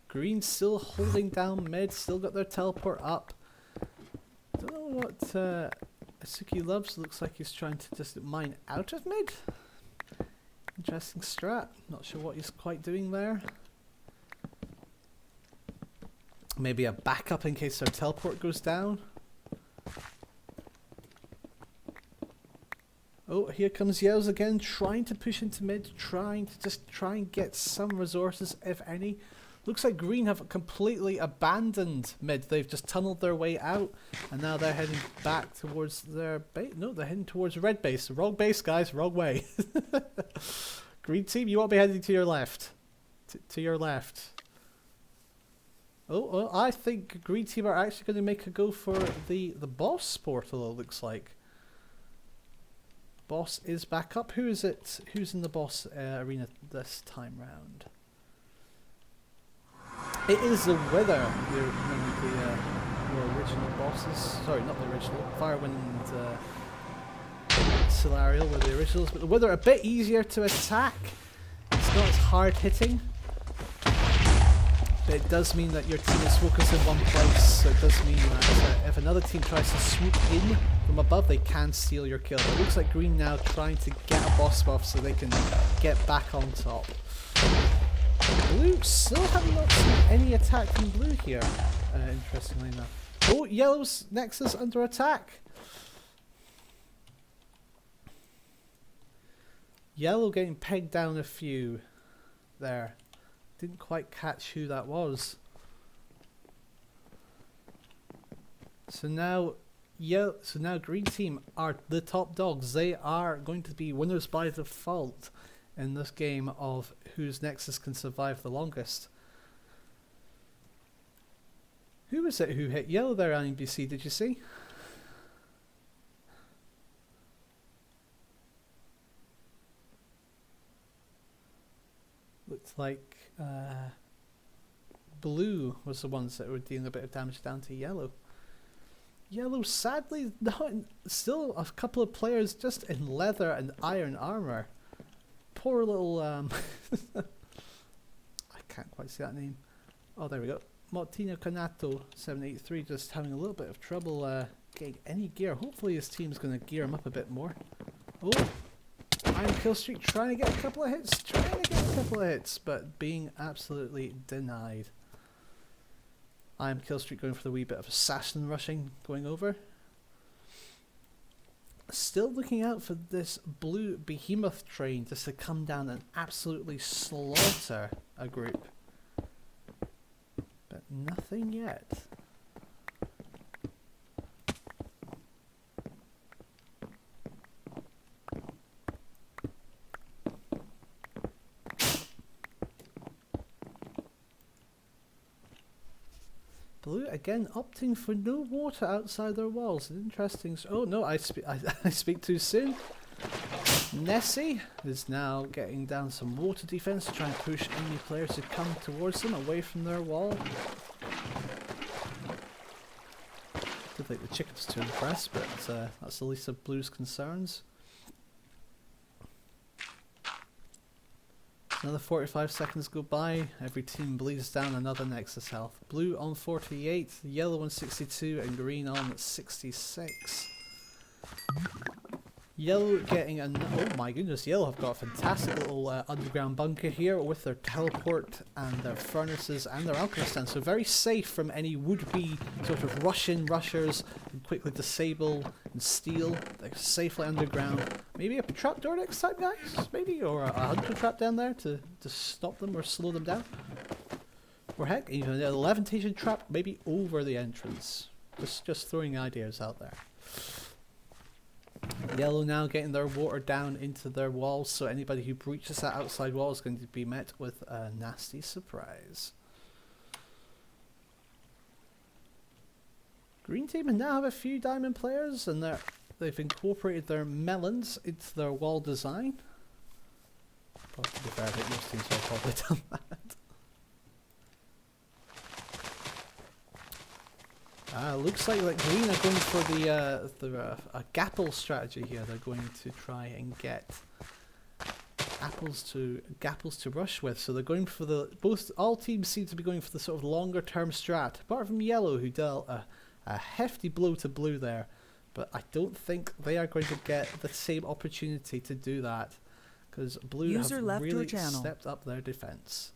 A: Green still holding down mid, still got their teleport up. Don't know what Asuki loves. Looks like he's trying to just mine out of mid. Interesting strat. Not sure what he's quite doing there. Maybe a backup in case their teleport goes down. Oh, here comes Yells again, trying to push into mid, trying to just try and get some resources, if any. Looks like Green have completely abandoned mid. They've just tunneled their way out, and now they're heading back towards their base. No, they're heading towards red base. Wrong base, guys. Wrong way. Green team, you won't be heading to your left. To your left. Oh, I think Green team are actually going to make a go for the boss portal, it looks like. Boss is back up. Who is it? Who's in the boss arena this time round? It is the Wither, the more original bosses. Sorry, not the original. Firewind Solarial were the originals, but the Wither are a bit easier to attack. It's not as hard hitting, but it does mean that your team is focused in one place. So it does mean that if another team tries to swoop in from above, they can steal your kill. But it looks like Green now trying to get a boss buff so they can get back on top. Blue still have not seen any attack from blue here, interestingly enough. Oh, yellow's Nexus under attack. Yellow getting pegged down a few there. Didn't quite catch who that was. So now, so now green team are the top dogs. They are going to be winners by default in this game of whose Nexus can survive the longest. Who was it who hit yellow there, NBC? Did you see? Looked like blue was the ones that were dealing a bit of damage down to yellow. Yellow, sadly, not still a couple of players just in leather and iron armor. Poor little I can't quite see that name. Oh, there we go. Martino Canato 783 just having a little bit of trouble getting any gear. Hopefully his team's going to gear him up a bit more. Oh, I'm Killstreak trying to get a couple of hits, but being absolutely denied. I'm Killstreak going for the wee bit of assassin rushing going over. Still looking out for this blue behemoth train just to come down and absolutely slaughter a group. But nothing yet. Blue again opting for no water outside their walls. Interesting. Oh no, I speak too soon. Nessie is now getting down some water defense to try and push enemy players to come towards them away from their wall. Don't think the chicken's too impressed, but that's the least of Blue's concerns. Another 45 seconds go by, every team bleeds down another Nexus health. Blue on 48, yellow on 62 and green on 66. Yellow getting a... oh my goodness, Yellow have got a fantastic little underground bunker here with their teleport and their furnaces and their alchemy stand. So very safe from any would-be sort of rush-in rushers and quickly disable and steal. They're safely underground. Maybe a trapdoor next time, guys? Maybe? Or a hunter trap down there to stop them or slow them down? Or heck, even a levitation trap maybe over the entrance. Just throwing ideas out there. Yellow now getting their water down into their walls, so anybody who breaches that outside wall is going to be met with a nasty surprise. Green team now have a few diamond players, and they've incorporated their melons into their wall design. Probably to be fair, I think most teams have probably done that. Looks like green are going for a gapple strategy here. They're going to try and get gapples to rush with. So they're going for all teams seem to be going for the sort of longer term strat. Apart from yellow, who dealt a hefty blow to blue there, but I don't think they are going to get the same opportunity to do that because blue have really stepped up their defense.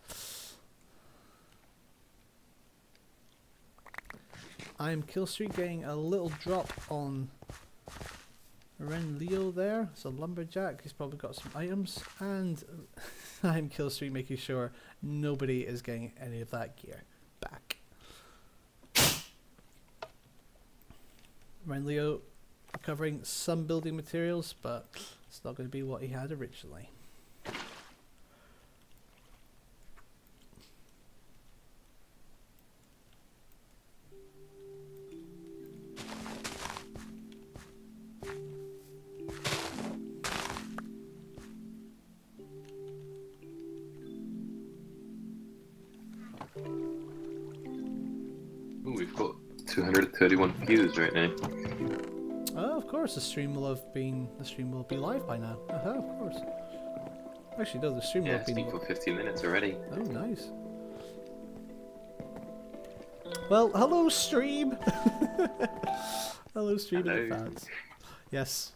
A: I'm Killstreak getting a little drop on Ren Leo there. It's a lumberjack. He's probably got some items. And I'm Killstreak making sure nobody is getting any of that gear back. Ren Leo recovering some building materials, but it's not going to be what he had originally.
B: Ooh, we've got 231 views right now.
A: Oh, of course, the stream will be live by now. Of course. Actually, no, the stream will have been...
B: it's been for 15 minutes already.
A: Oh, nice. Well, hello, stream! Hello, stream and the fans. Yes.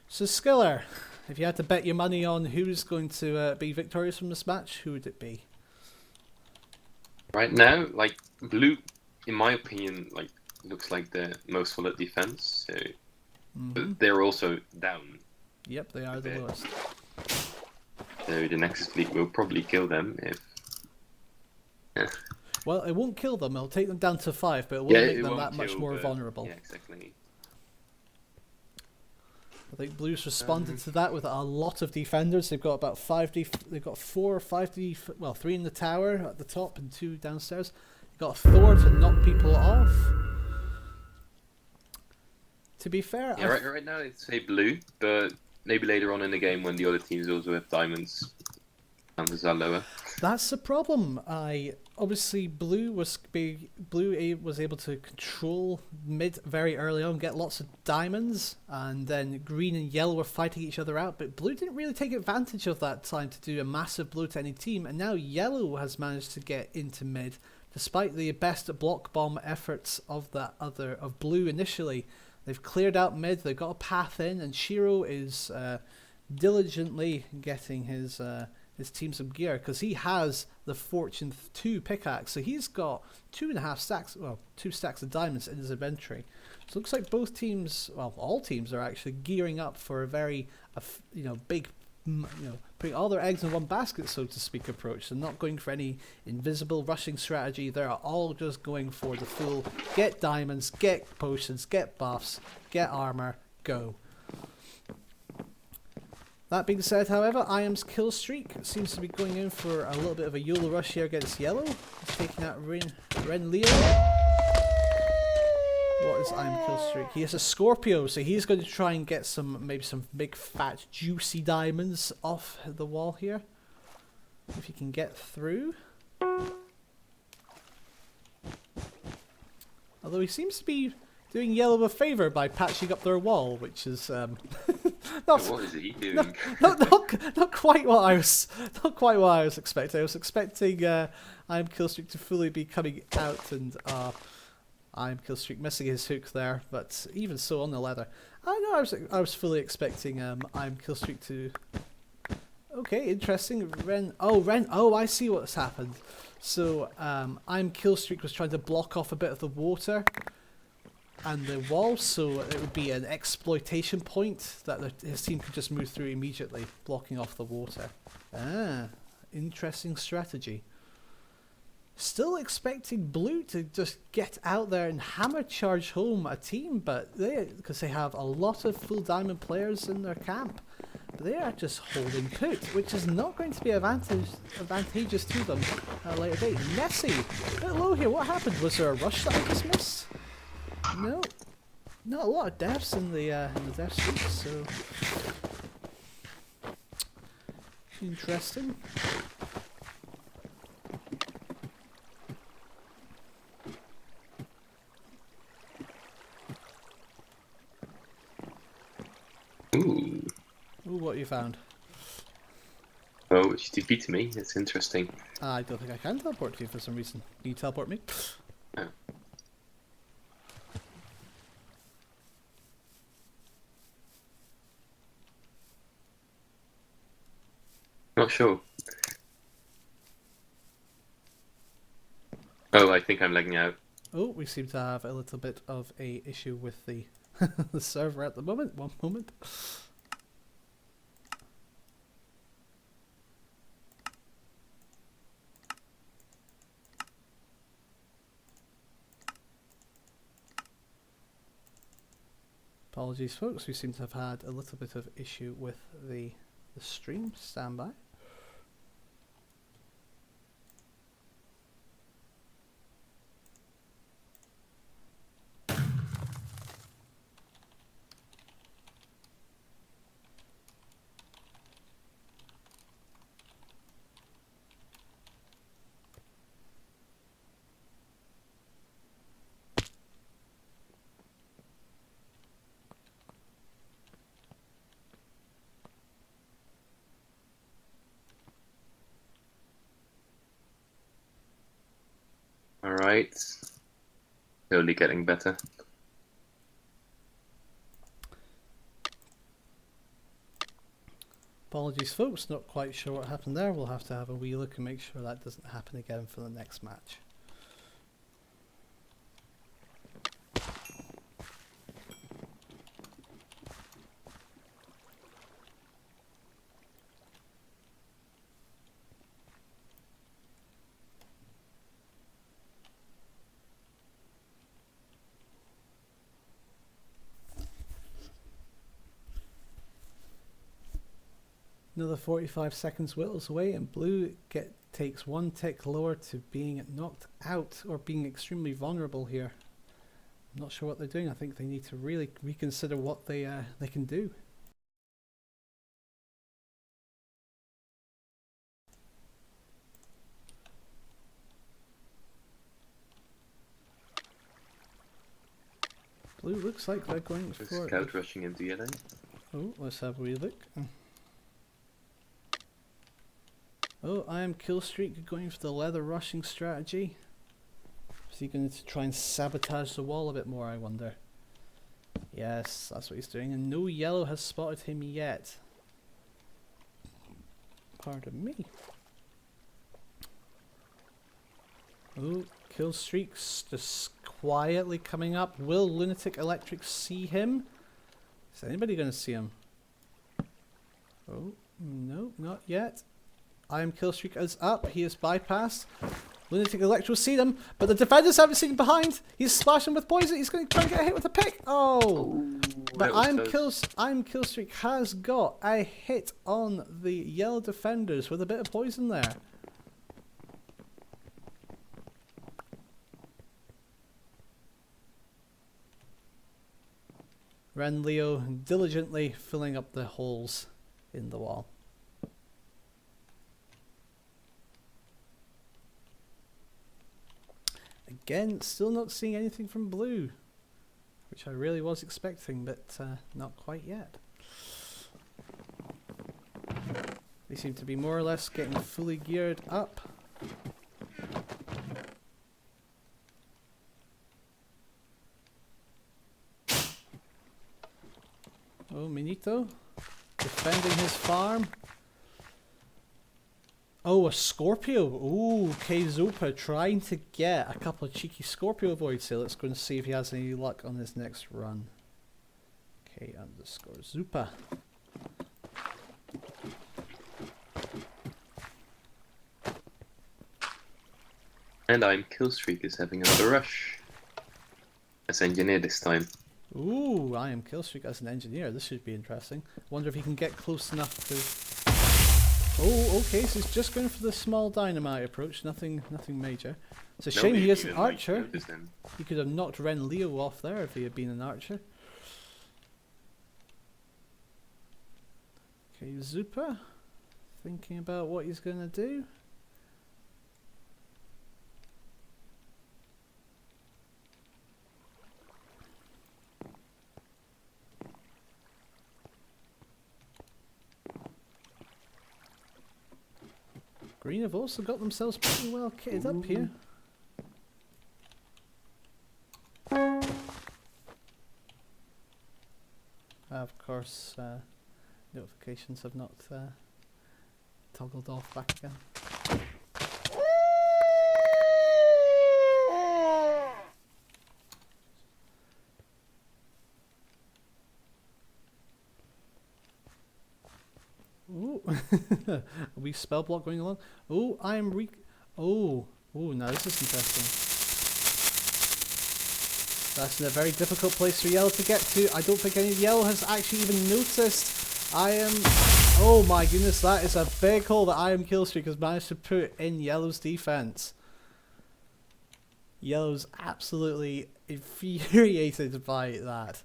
A: So, Skiller, if you had to bet your money on who's going to be victorious from this match, who would it be?
B: Right now, like, blue, in my opinion, like, looks like the most full at defense. So but they're also down.
A: Yep, they are the lowest.
B: So the Nexus fleet will probably kill them if. Yeah.
A: Well, it won't kill them. It'll take them down to 5, but it will
B: Yeah,
A: make
B: it
A: them
B: won't
A: that much
B: kill,
A: more
B: but-
A: vulnerable.
B: Yeah, exactly.
A: I think Blue's responded to that with a lot of defenders. They've got about 4 or 5 well, 3 in the tower at the top and 2 downstairs. They've got a Thor to knock people off. To be fair,
B: Yeah, right now it's say blue, but maybe later on in the game when the other teams also have diamonds, numbers are lower.
A: that's the problem. Obviously Blue was able to control mid very early on, get lots of diamonds, and then green and yellow were fighting each other out. But Blue didn't really take advantage of that time to do a massive blow to any team, and now yellow has managed to get into mid, despite the best block bomb efforts of Blue initially. They've cleared out mid, they've got a path in, and Shiro is diligently getting his team some gear, because he has the Fortune 2 pickaxe, so he's got 2.5 stacks, well, 2 stacks of diamonds in his inventory. So it looks like both teams, well, all teams are actually gearing up for a very, big, putting all their eggs in one basket, so to speak, approach. They're not going for any invisible rushing strategy. They're all just going for the full get diamonds, get potions, get buffs, get armor, go. That being said, however, IAM's kill streak seems to be going in for a little bit of a YOLO rush here against yellow. He's taking out Ren Leo. What is IAM kill streak? He has a Scorpio, so he's going to try and get maybe some big fat juicy diamonds off the wall here. If he can get through. Although he seems to be doing yellow a favour by patching up their wall, which is
B: What is he doing?
A: not quite what I was expecting. I was expecting IAM Killstreak to fully be coming out, and IAM Killstreak missing his hook there. But even so, on the leather, I was fully expecting IAM Killstreak to. Okay, interesting. Ren. Oh, I see what's happened. So IAM Killstreak was trying to block off a bit of the water and the wall, so it would be an exploitation point that his team could just move through immediately, blocking off the water. Interesting strategy. Still expecting Blue to just get out there and hammer charge home a team, but because they have a lot of full diamond players in their camp, but they are just holding put, which is not going to be advantageous to them at a later date. Nessie, a bit low here. What happened? Was there a rush that I just missed? No, not a lot of deaths in the death streak, so interesting.
B: Ooh.
A: Ooh, what you found?
B: Oh, she defeated me. That's interesting.
A: I don't think I can teleport to you for some reason. Can you teleport me?
B: Oh. Not sure. Oh, I think I'm lagging out.
A: Oh, we seem to have a little bit of a issue with the the server at the moment. One moment. Apologies, folks. We seem to have had a little bit of issue with the stream. Stand by.
B: Alright. Slowly getting better.
A: Apologies, folks. Not quite sure what happened there. We'll have to have a wee look and make sure that doesn't happen again for the next match. Another 45 seconds whittles away, and blue takes one tick lower to being knocked out or being extremely vulnerable here. I'm not sure what they're doing. I think they need to really reconsider what they can do. Blue looks like they're going for
B: Scout rushing into yellow.
A: Oh, let's have a wee look. Oh, I am Killstreak going for the leather rushing strategy. Is he going to try and sabotage the wall a bit more, I wonder? Yes, that's what he's doing, and no yellow has spotted him yet. Pardon me. Oh, Killstreak's just quietly coming up. Will Lunatic Electric see him? Is anybody going to see him? Oh, no, not yet. I am Killstreak is up. He is bypassed. Lunatic Electric will see them, but the defenders haven't seen him behind. He's splashing with poison. He's going to try and get a hit with a pick. Oh! But Killstreak has got a hit on the yellow defenders with a bit of poison there. Ren Leo diligently filling up the holes in the wall. Again, still not seeing anything from blue, which I really was expecting, but not quite yet. They seem to be more or less getting fully geared up. Oh, Minito defending his farm. Oh, a Scorpio. Ooh, Keizupa trying to get a couple of cheeky Scorpio voids here. Let's go and see if he has any luck on his next run. K_Zupa.
B: And I'm Killstreak is having another rush. As engineer this time.
A: Ooh, I am Killstreak as an engineer. This should be interesting. Wonder if he can get close enough to... Oh, okay, so he's just going for the small dynamite approach, nothing major. It's a shame he is an archer. He could have knocked Ren Leo off there if he had been an archer. Okay, Zupa, thinking about what he's going to do. Green have also got themselves pretty well kitted up here. Of course, notifications have not toggled off back again. Ooh, a wee spell block going along. Oh, I am Oh, now this is interesting. That's in a very difficult place for yellow to get to. I don't think any yellow has actually even noticed. Oh my goodness, that is a big hole that I am Killstreak has managed to put in yellow's defense. Yellow's absolutely infuriated by that.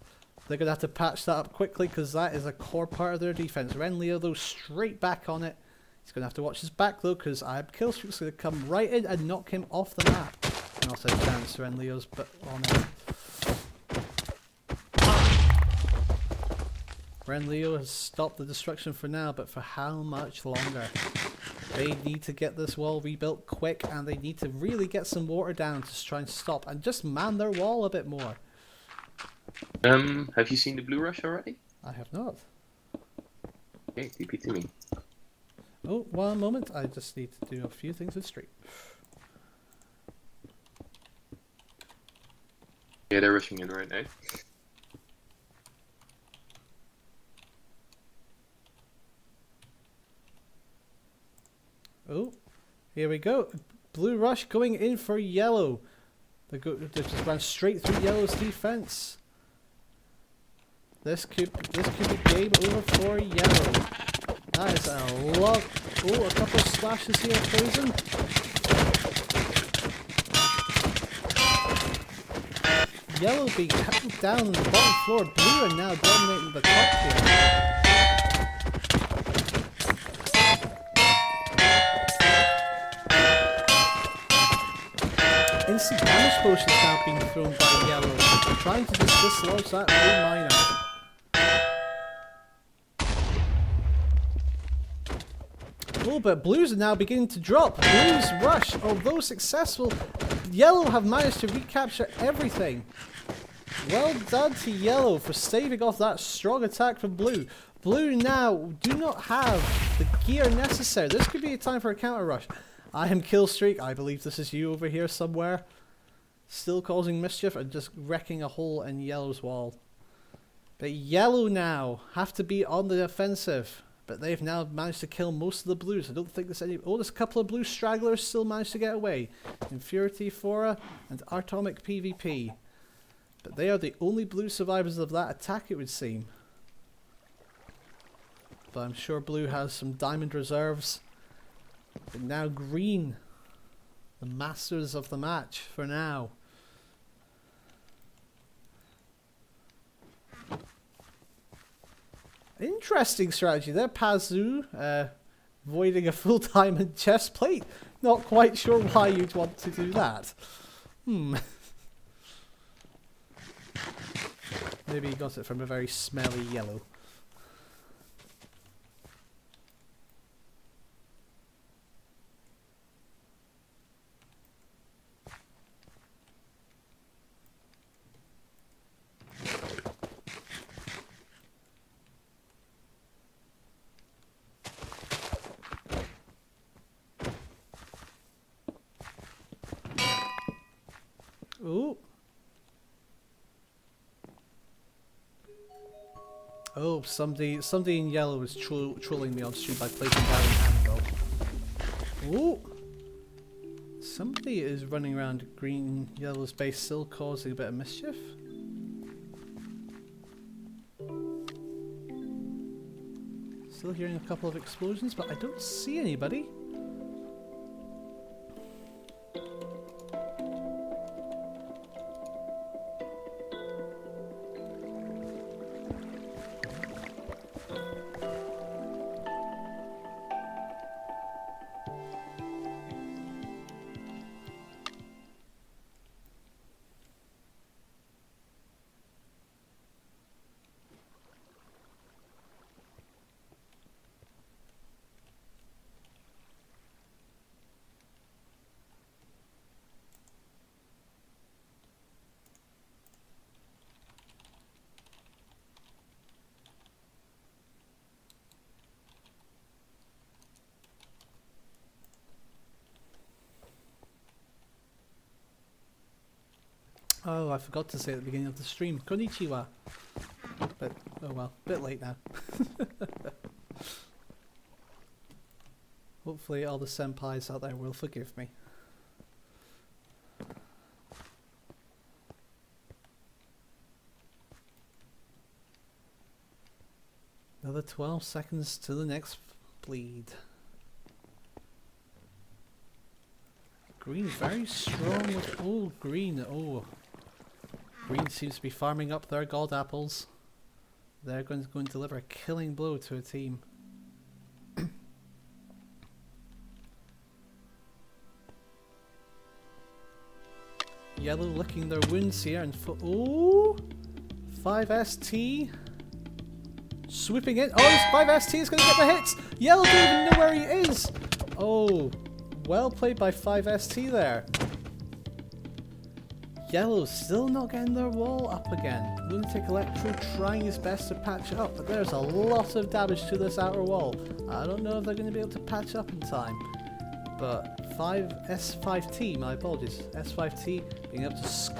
A: They're going to have to patch that up quickly because that is a core part of their defense. Ren Leo, though, straight back on it. He's going to have to watch his back, though, because I am Killstreak's going to come right in and knock him off the map. And also chance Ren Leo's on it. Ren Leo has stopped the destruction for now, but for how much longer? They need to get this wall rebuilt quick, and they need to really get some water down to try and stop and just man their wall a bit more.
B: Have you seen the blue rush already?
A: I have not.
B: Okay, TP to me.
A: Oh, one moment. I just need to do a few things with stream.
B: Yeah, they're rushing in right now.
A: Oh, here we go. Blue rush going in for yellow. They just ran straight through yellow's defense. This could be game over for yellow. That is a lot. Oh, a couple of splashes here, Poison. Yellow being held down on the bottom floor. Blue are now dominating the top here. Instant damage potions now being thrown by Yellow, trying to just dislodge that blue miner. Oh, but Blues are now beginning to drop. Blues rush, although successful, Yellow have managed to recapture everything. Well done to Yellow for staving off that strong attack from Blue. Blue now do not have the gear necessary. This could be a time for a counter rush. I am Killstreak. I believe this is you over here somewhere. Still causing mischief and just wrecking a hole in Yellow's wall. But Yellow now have to be on the offensive. But they've now managed to kill most of the Blues. I don't think there's any... Oh, there's a couple of Blue stragglers still managed to get away. Infurity, Fora, and Atomic PvP. But they are the only Blue survivors of that attack, it would seem. But I'm sure Blue has some diamond reserves. But now Green, the masters of the match for now. Interesting strategy there, Pazu, voiding a full diamond chest plate. Not quite sure why you'd want to do that. Maybe he got it from a very smelly Yellow. Ooh. Oh, somebody in Yellow was trolling me on stream by placing down an anvil. Ooh. Somebody is running around Green Yellow's base, still causing a bit of mischief. Still hearing a couple of explosions, but I don't see anybody. Oh, I forgot to say at the beginning of the stream. Konnichiwa. But, oh well, bit late now. Hopefully all the senpais out there will forgive me. Another 12 seconds to the next bleed. Green very strong with... Oh, Green. Oh. Green seems to be farming up their gold apples. They're going to deliver a killing blow to a team. Yellow licking their wounds here and... Oh! 5ST. Swooping in. Oh, 5ST is going to get the hits! Yellow don't even know where he is! Oh, well played by 5ST there. Yellow still not getting their wall up again. Lunatic Electro trying his best to patch it up, but there's a lot of damage to this outer wall. I don't know if they're going to be able to patch up in time. But S5T, my apologies, S5T being able to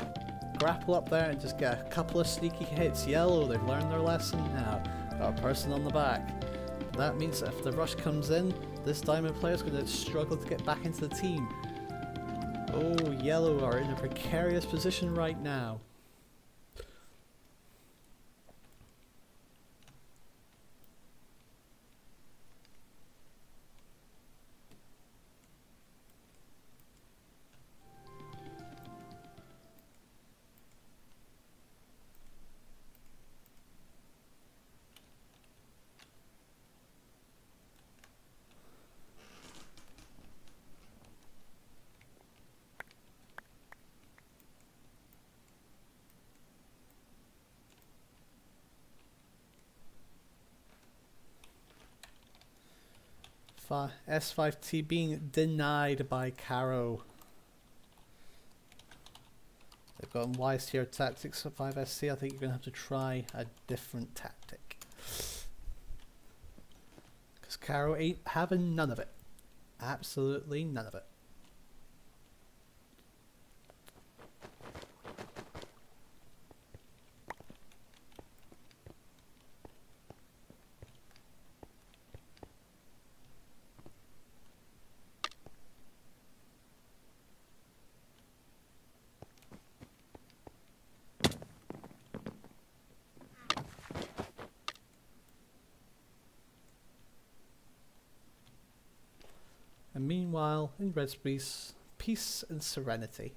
A: grapple up there and just get a couple of sneaky hits. Yellow, they've learned their lesson now. Got a person on the back. That means that if the rush comes in, this diamond player is going to struggle to get back into the team. Oh, Yellow are in a precarious position right now. S5T being denied by Caro. They've got wise tier tactics at 5SC. I think you're going to have to try a different tactic. Because Caro ain't having none of it. Absolutely none of it. And meanwhile, in Red Space, peace and serenity.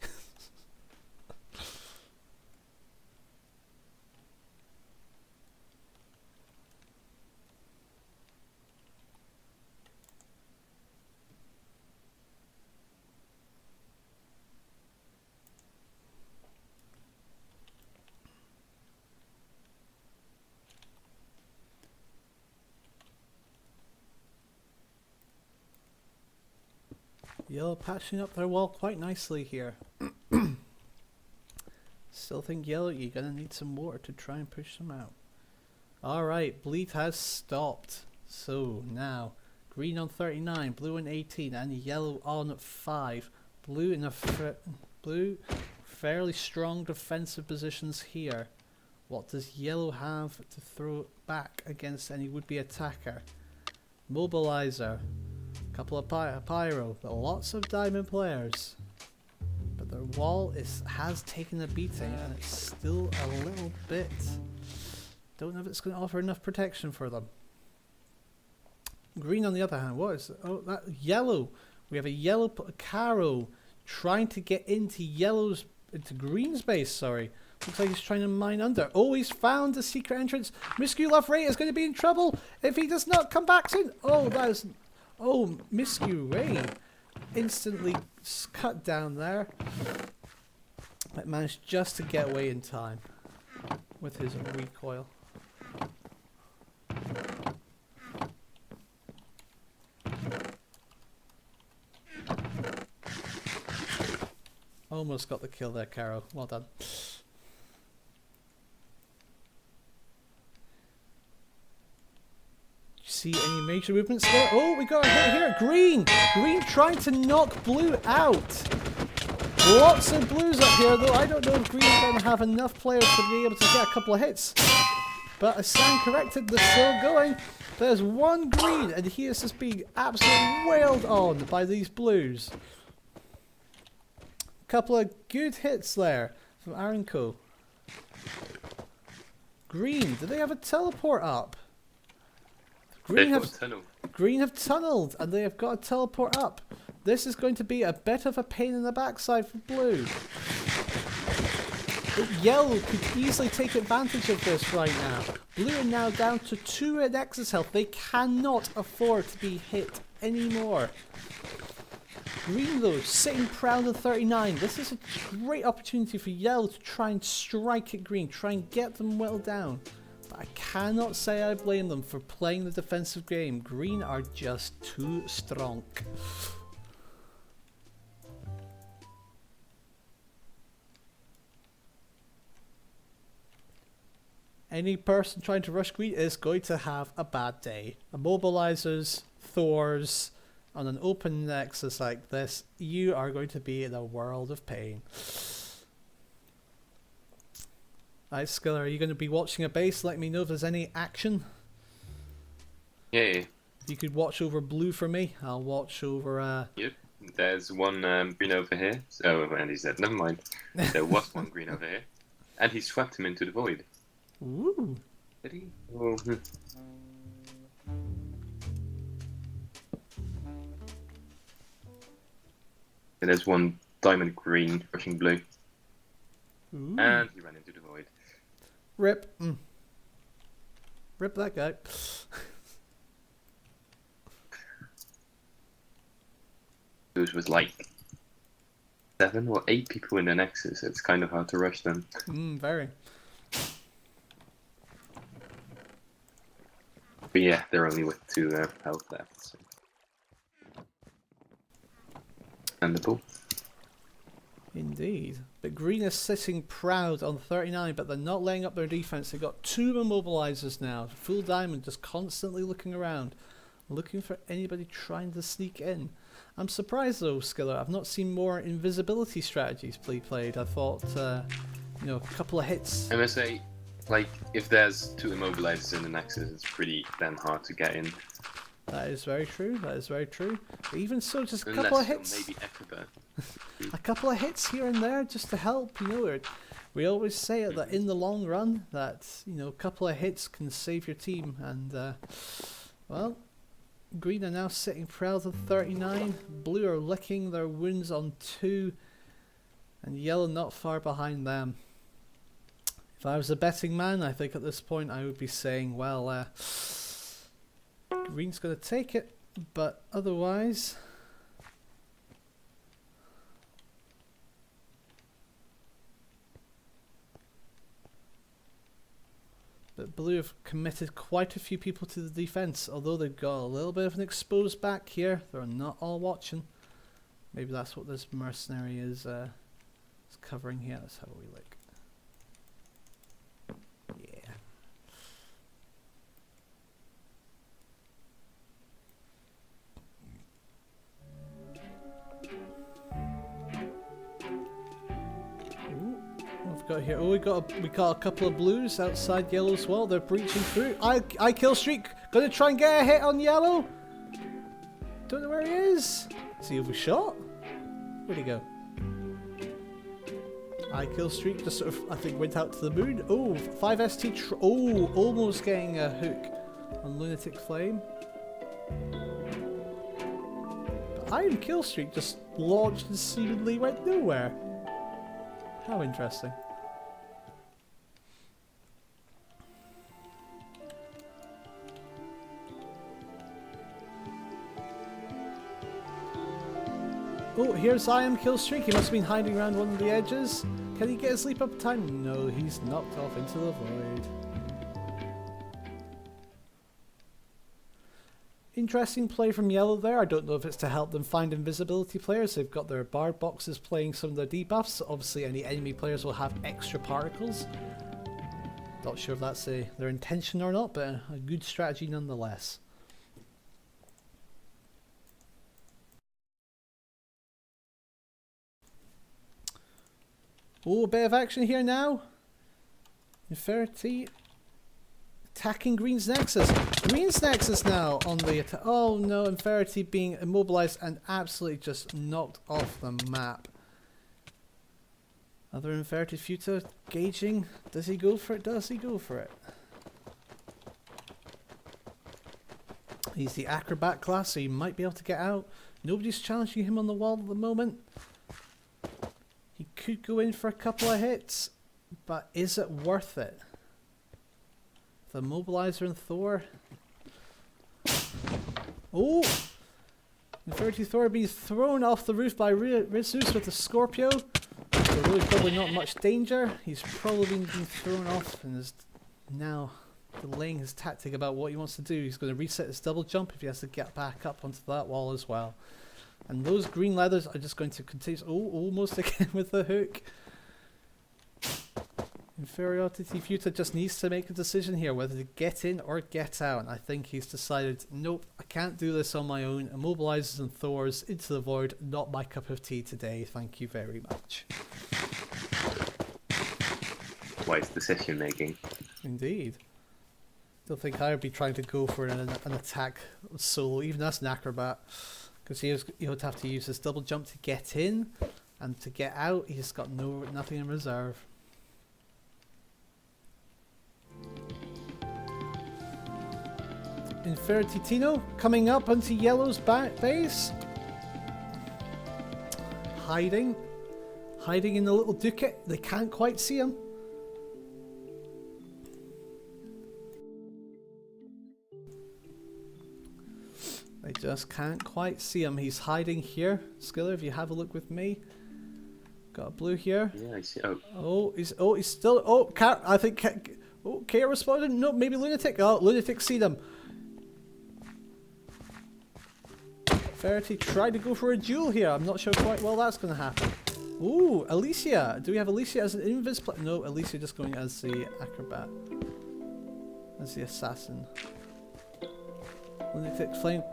A: Yellow patching up their wall quite nicely here. Still think Yellow, you're going to need some water to try and push them out. Alright, bleed has stopped. So now, green on 39, blue on 18, and yellow on 5. Blue in a fairly strong defensive positions here. What does yellow have to throw back against any would-be attacker? Mobilizer. Couple of pyro, but lots of diamond players. But their wall has taken a beating, and it's still a little bit. Don't know if it's going to offer enough protection for them. Green, on the other hand, what is it? Oh, that yellow. We have a yellow Caro trying to get into green's base. Sorry, looks like he's trying to mine under. Oh, he's found the secret entrance. Miscue Love Ray is going to be in trouble if he does not come back soon. Oh, that is. Oh, Miscue Ray instantly cut down there. But managed just to get away in time with his recoil. Almost got the kill there, Caro. Well done. See any major movements there? Oh, we got a hit here. Green! Green trying to knock blue out. Lots of blues up here, though. I don't know if green is going to have enough players to be able to get a couple of hits. But as stand corrected, they're still going. There's one green, and he is just being absolutely wailed on by these blues. Couple of good hits there from Aranco. Green, do they have a teleport up? Green have tunneled, and they have got a teleport up. This is going to be a bit of a pain in the backside for blue. But yellow could easily take advantage of this right now. Blue are now down to 2 at Nexus health. They cannot afford to be hit anymore. Green, though, sitting proud at 39. This is a great opportunity for yellow to try and strike at green, try and get them well down. But I cannot say I blame them for playing the defensive game. Green are just too strong. Any person trying to rush green is going to have a bad day. Immobilizers, Thors, on an open nexus like this, you are going to be in a world of pain. Alright, Skiller, are you going to be watching a base? Let me know if there's any action.
B: Yeah.
A: You could watch over blue for me. I'll watch over...
B: Yep. There's one green over here. Oh, and he's dead. Never mind. There was one green over here. And he swept him into the void.
A: Ooh.
B: Did he? Oh. And there's one diamond green rushing blue.
A: Ooh.
B: And he ran into the void.
A: Rip. Rip that guy.
B: There was like 7 or 8 people in the Nexus. It's kind of hard to rush them.
A: Very.
B: But yeah, they're only with 2 health left. So. Understandable.
A: Indeed. But green is sitting proud on 39, but they're not laying up their defense. They've got 2 immobilizers now. Full diamond just constantly looking around, looking for anybody trying to sneak in. I'm surprised though, Skiller. I've not seen more invisibility strategies played. I thought, you know, a couple of hits.
B: I must say, like, if there's 2 immobilizers in the Nexus, it's pretty damn hard to get in.
A: That is very true. That is very true. But even so, just a
B: Unless
A: couple of
B: you're
A: hits.
B: maybe Acrobat.
A: A couple of hits here and there just to help. You know, we always say that in the long run, that, you know, a couple of hits can save your team. And well, green are now sitting proud at 39. Blue are licking their wounds on 2, and yellow not far behind them. If I was a betting man, I think at this point I would be saying, well, green's going to take it, but otherwise, but blue have committed quite a few people to the defense, although they've got a little bit of an exposed back here. They're not all watching. Maybe that's what this mercenary is covering here. Let's have a wee look. Yeah. Got here. Oh, we got a couple of blues outside yellow as well. They're breaching through. I kill streak. Gonna try and get a hit on yellow. Don't know where he is. Is he overshot? Where'd he go? I kill streak just sort of, I think, went out to the moon. Oh, 5ST. Oh, almost getting a hook on Lunatic Flame. But Iron kill streak just launched and seemingly went nowhere. How interesting. Oh, here's I am kill streak. He must have been hiding around one of the edges. Can he get his leap up time? No, he's knocked off into the void. Interesting play from yellow there. I don't know if it's to help them find invisibility players. They've got their bard boxes playing some of their debuffs. Obviously any enemy players will have extra particles. Not sure if that's their intention or not, but a good strategy nonetheless. Oh, a bit of action here now. Inferity attacking Green's Nexus. Green's Nexus now on the attack. Oh no, Inferity being immobilized and absolutely just knocked off the map. Other Inferity Future gauging. Does he go for it? Does he go for it? He's the Acrobat class, so he might be able to get out. Nobody's challenging him on the wall at the moment. He could go in for a couple of hits, but is it worth it? The Mobilizer and Thor. Oh! Inferity Thor being thrown off the roof by Rizus with the Scorpio. So really probably not much danger. He's probably been thrown off and is now delaying his tactic about what he wants to do. He's going to reset his double jump if he has to get back up onto that wall as well. And those green leathers are just going to continue. Oh, almost again with the hook. Inferiority Future just needs to make a decision here whether to get in or get out. And I think he's decided, nope, I can't do this on my own. Immobilizers and Thors into the void, not my cup of tea today. Thank you very much.
B: Wise decision making.
A: Indeed. Don't think I would be trying to go for an attack solo, even as an Acrobat. Because he would have to use his double jump to get in, and to get out, he's got nothing in reserve. Inferity Tino coming up onto yellow's base. Hiding in the little ducat. They can't quite see him. They just can't quite see him. He's hiding here. Skiller, if you have a look with me. Got a blue here.
B: Yeah, I see.
A: He's still. Oh, I think. Oh, K responded. No, maybe Lunatic. Oh, Lunatic see them. Verity tried to go for a duel here. I'm not sure quite well that's going to happen. Ooh, Alicia. Do we have Alicia as an invis player? No, Alicia just going as the acrobat. As the assassin. Lunatic Flame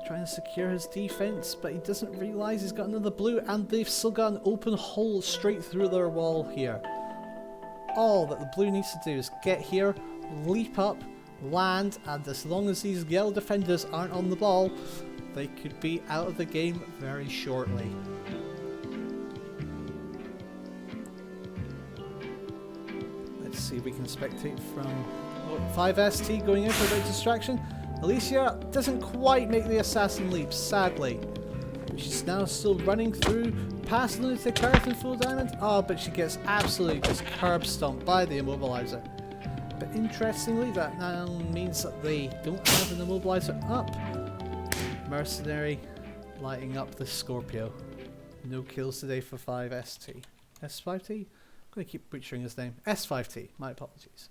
A: trying to secure his defense, but he doesn't realize he's got another blue, and they've still got an open hole straight through their wall here. All that the blue needs to do is get here, leap up, land, and as long as these yellow defenders aren't on the ball, they could be out of the game very shortly. Let's see if we can spectate from 5ST going in for a bit of distraction. Alicia doesn't quite make the assassin leap, sadly. She's now still running through past Lunatic Earth in full diamond. Oh, but she gets absolutely just curb stomped by the immobilizer. But interestingly, that now means that they don't have an immobilizer up. Mercenary lighting up the Scorpio. No kills today for 5ST. S5T? I'm going to keep butchering his name. S5T, my apologies.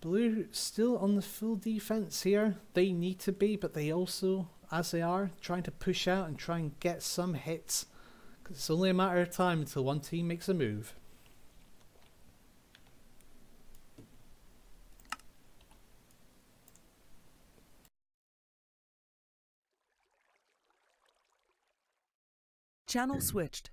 A: Blue still on the full defense here. They need to be, but they also, as they are, trying to push out and try and get some hits. Because it's only a matter of time until one team makes a move.
C: Channel switched.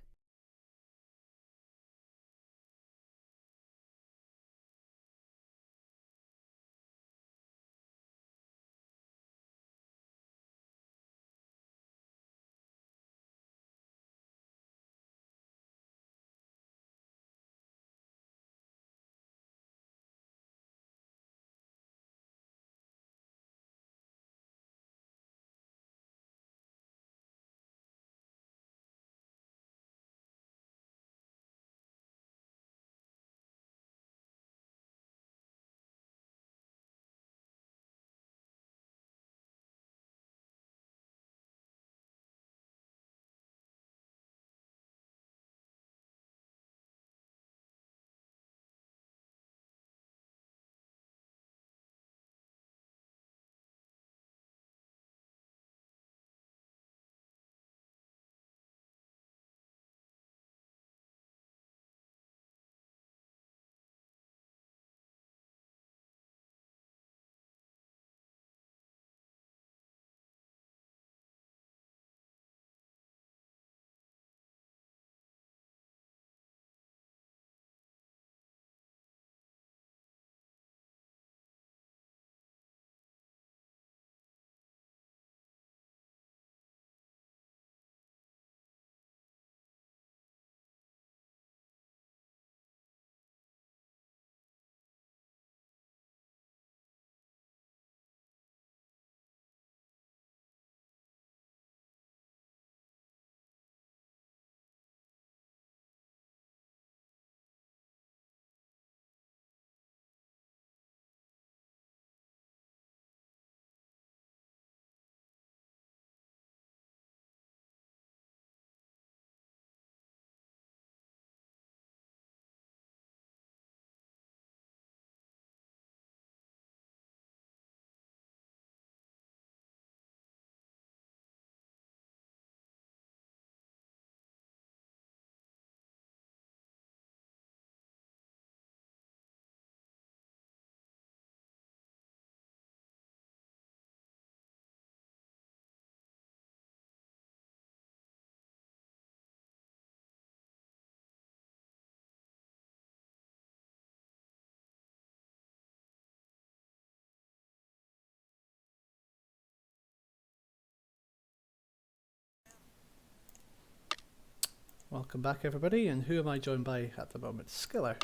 A: Welcome back, everybody, and who am I joined by at the moment? Skiller,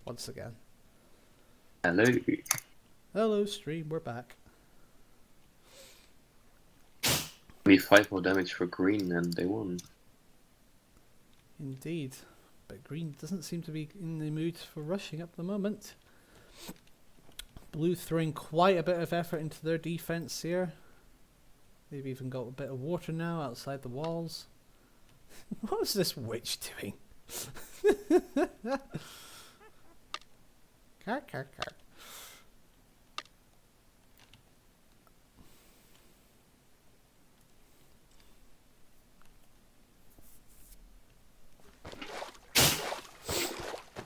A: once again.
B: Hello.
A: Hello, stream, we're back.
B: We 5 more damage for green and they won.
A: Indeed, but green doesn't seem to be in the mood for rushing at the moment. Blue throwing quite a bit of effort into their defense here. They've even got a bit of water now outside the walls. What is this witch doing? Car.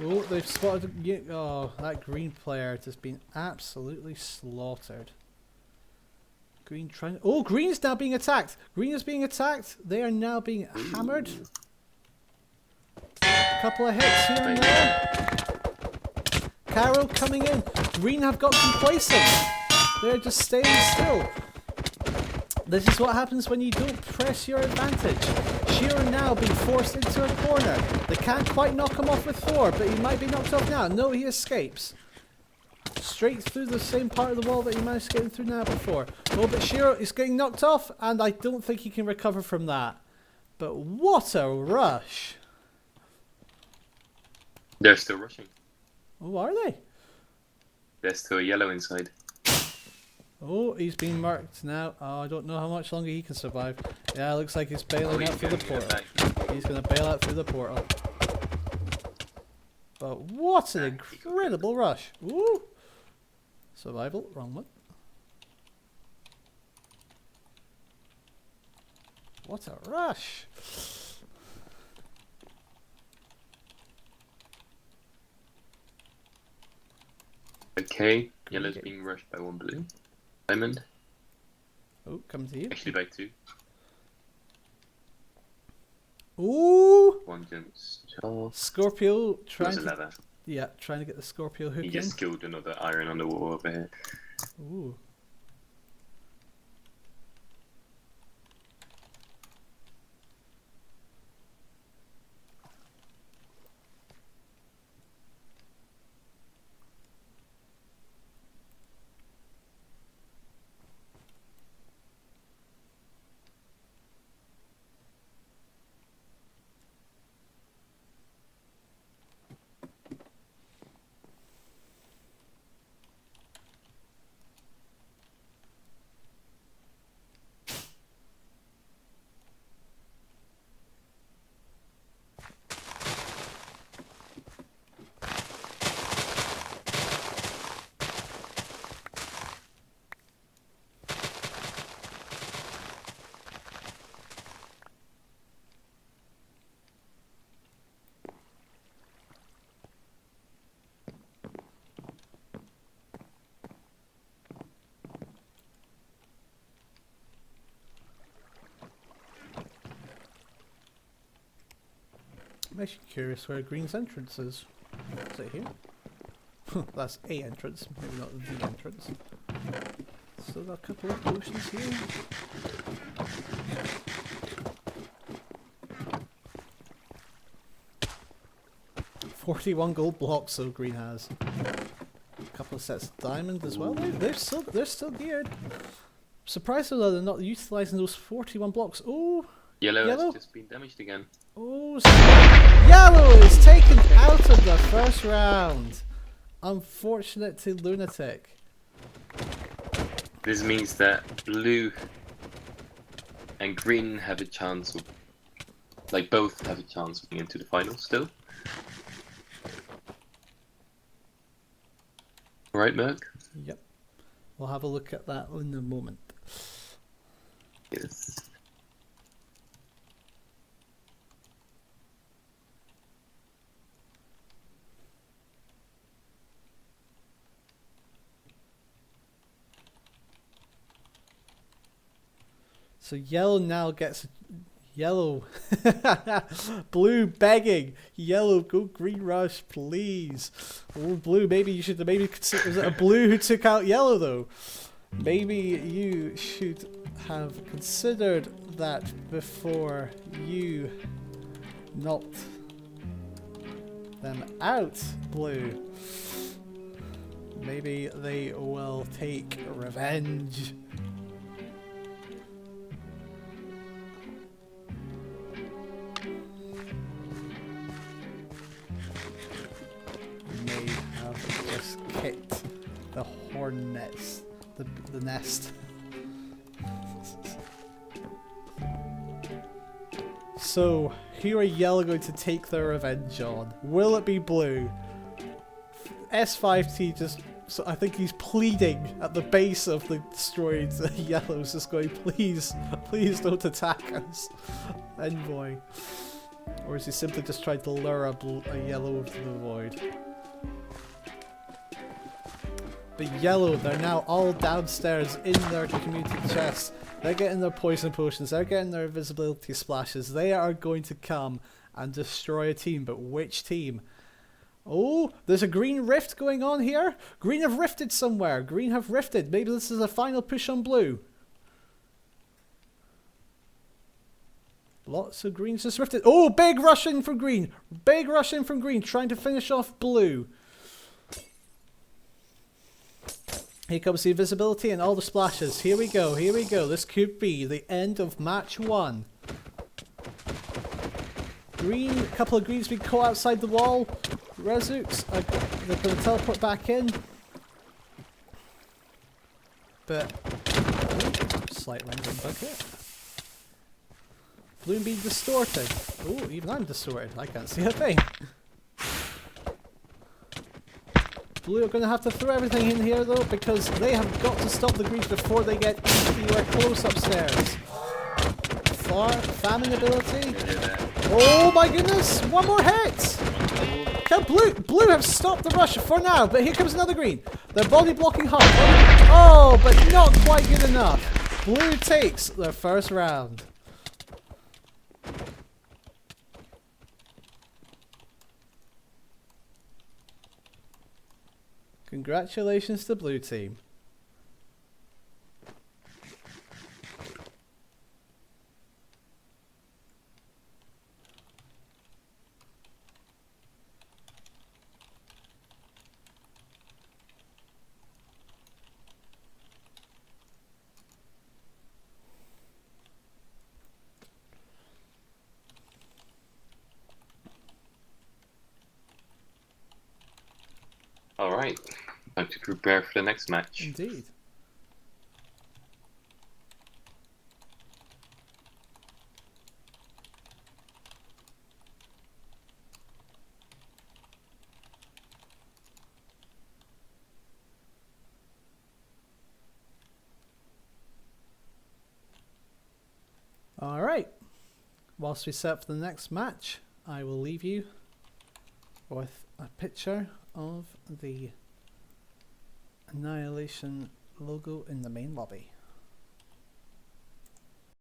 A: Oh, they've spotted. Oh, that green player just been absolutely slaughtered. Green trying. Oh, green's now being attacked. Green is being attacked. They are now being hammered. Couple of hits here and there. Carol coming in. Green have got complacent. They're just staying still. This is what happens when you don't press your advantage. Shearer now being forced into a corner. They can't quite knock him off with Thor, but he might be knocked off now. No, he escapes. Straight through the same part of the wall that he managed to get through now before. Oh, but Shearer is getting knocked off, and I don't think he can recover from that. But what a rush!
B: They're still rushing.
A: Oh, are they?
B: There's still yellow inside.
A: Oh, he's being marked now. Oh, I don't know how much longer he can survive. Yeah, looks like he's bailing out through the portal. He's going to bail out through the portal. But what an incredible rush. Ooh! Survival, wrong one. What a rush!
B: Okay, yellow's being rushed by one blue. Diamond.
A: Oh, coming to you.
B: Actually by two.
A: Ooh!
B: One jumps. Charles.
A: Scorpio trying
B: There's
A: to,
B: another.
A: yeah, trying to get the Scorpio hook
B: He
A: in.
B: just killed another iron on the wall over here.
A: Ooh. I'm actually curious where Green's entrance is. Is it here? That's a entrance, maybe not the entrance. Still got a couple of potions here. $41 gold blocks, so Green has. A couple of sets of diamond as well. They're still geared. Surprised though they're not utilising those 41 blocks. Oh,
B: Yellow
A: Yellow?
B: has just been damaged again.
A: oh, Yellow is taken out of the first round. Unfortunate to Lunatic.
B: This means that blue and green have a chance of, like, both have a chance of getting into the final still. Right, Merc?
A: Yep. We'll have a look at that in a moment.
B: Yes.
A: So yellow now gets yellow. Blue begging. Yellow, go green rush, please. Oh, blue, maybe you should maybe consider, was it a blue who took out yellow though? Maybe you should have considered that before you knocked them out, blue. Maybe they will take revenge. May have just kicked the hornets, the nest. So, who are yellow going to take their revenge on? Will it be blue? S5T just, so I think he's pleading at the base of the destroyed yellows, just going, please, please don't attack us, envoy. Or is he simply just trying to lure a yellow into the void? But yellow, they're now all downstairs in their community chests. They're getting their poison potions, they're getting their invisibility splashes. They are going to come and destroy a team, but which team? Oh, there's a green rift going on here. Green have rifted somewhere. Green have rifted. Maybe this is a final push on blue. Lots of greens just rifted. Oh, big rush in from green. Big rush in from green, trying to finish off blue. Here comes the invisibility and all the splashes. Here we go, here we go. This could be the end of match 1. Green, a couple of greens being caught outside the wall. Rezooks, they're going to teleport back in. But, slight random bucket. Blue being distorted. Oh, even I'm distorted. I can't see a thing. Blue are going to have to throw everything in here though, because they have got to stop the greens before they get anywhere close upstairs. Famine ability. Oh my goodness! One more hit! Can Blue have stopped the rush for now, but here comes another green. They're body blocking hard. Oh, but not quite good enough. Blue takes their first round. Congratulations to Blue Team.
B: Alright, time to prepare for the next match.
A: Indeed. Alright, whilst we set up for the next match, I will leave you with a picture of the Annihilation logo in the main lobby.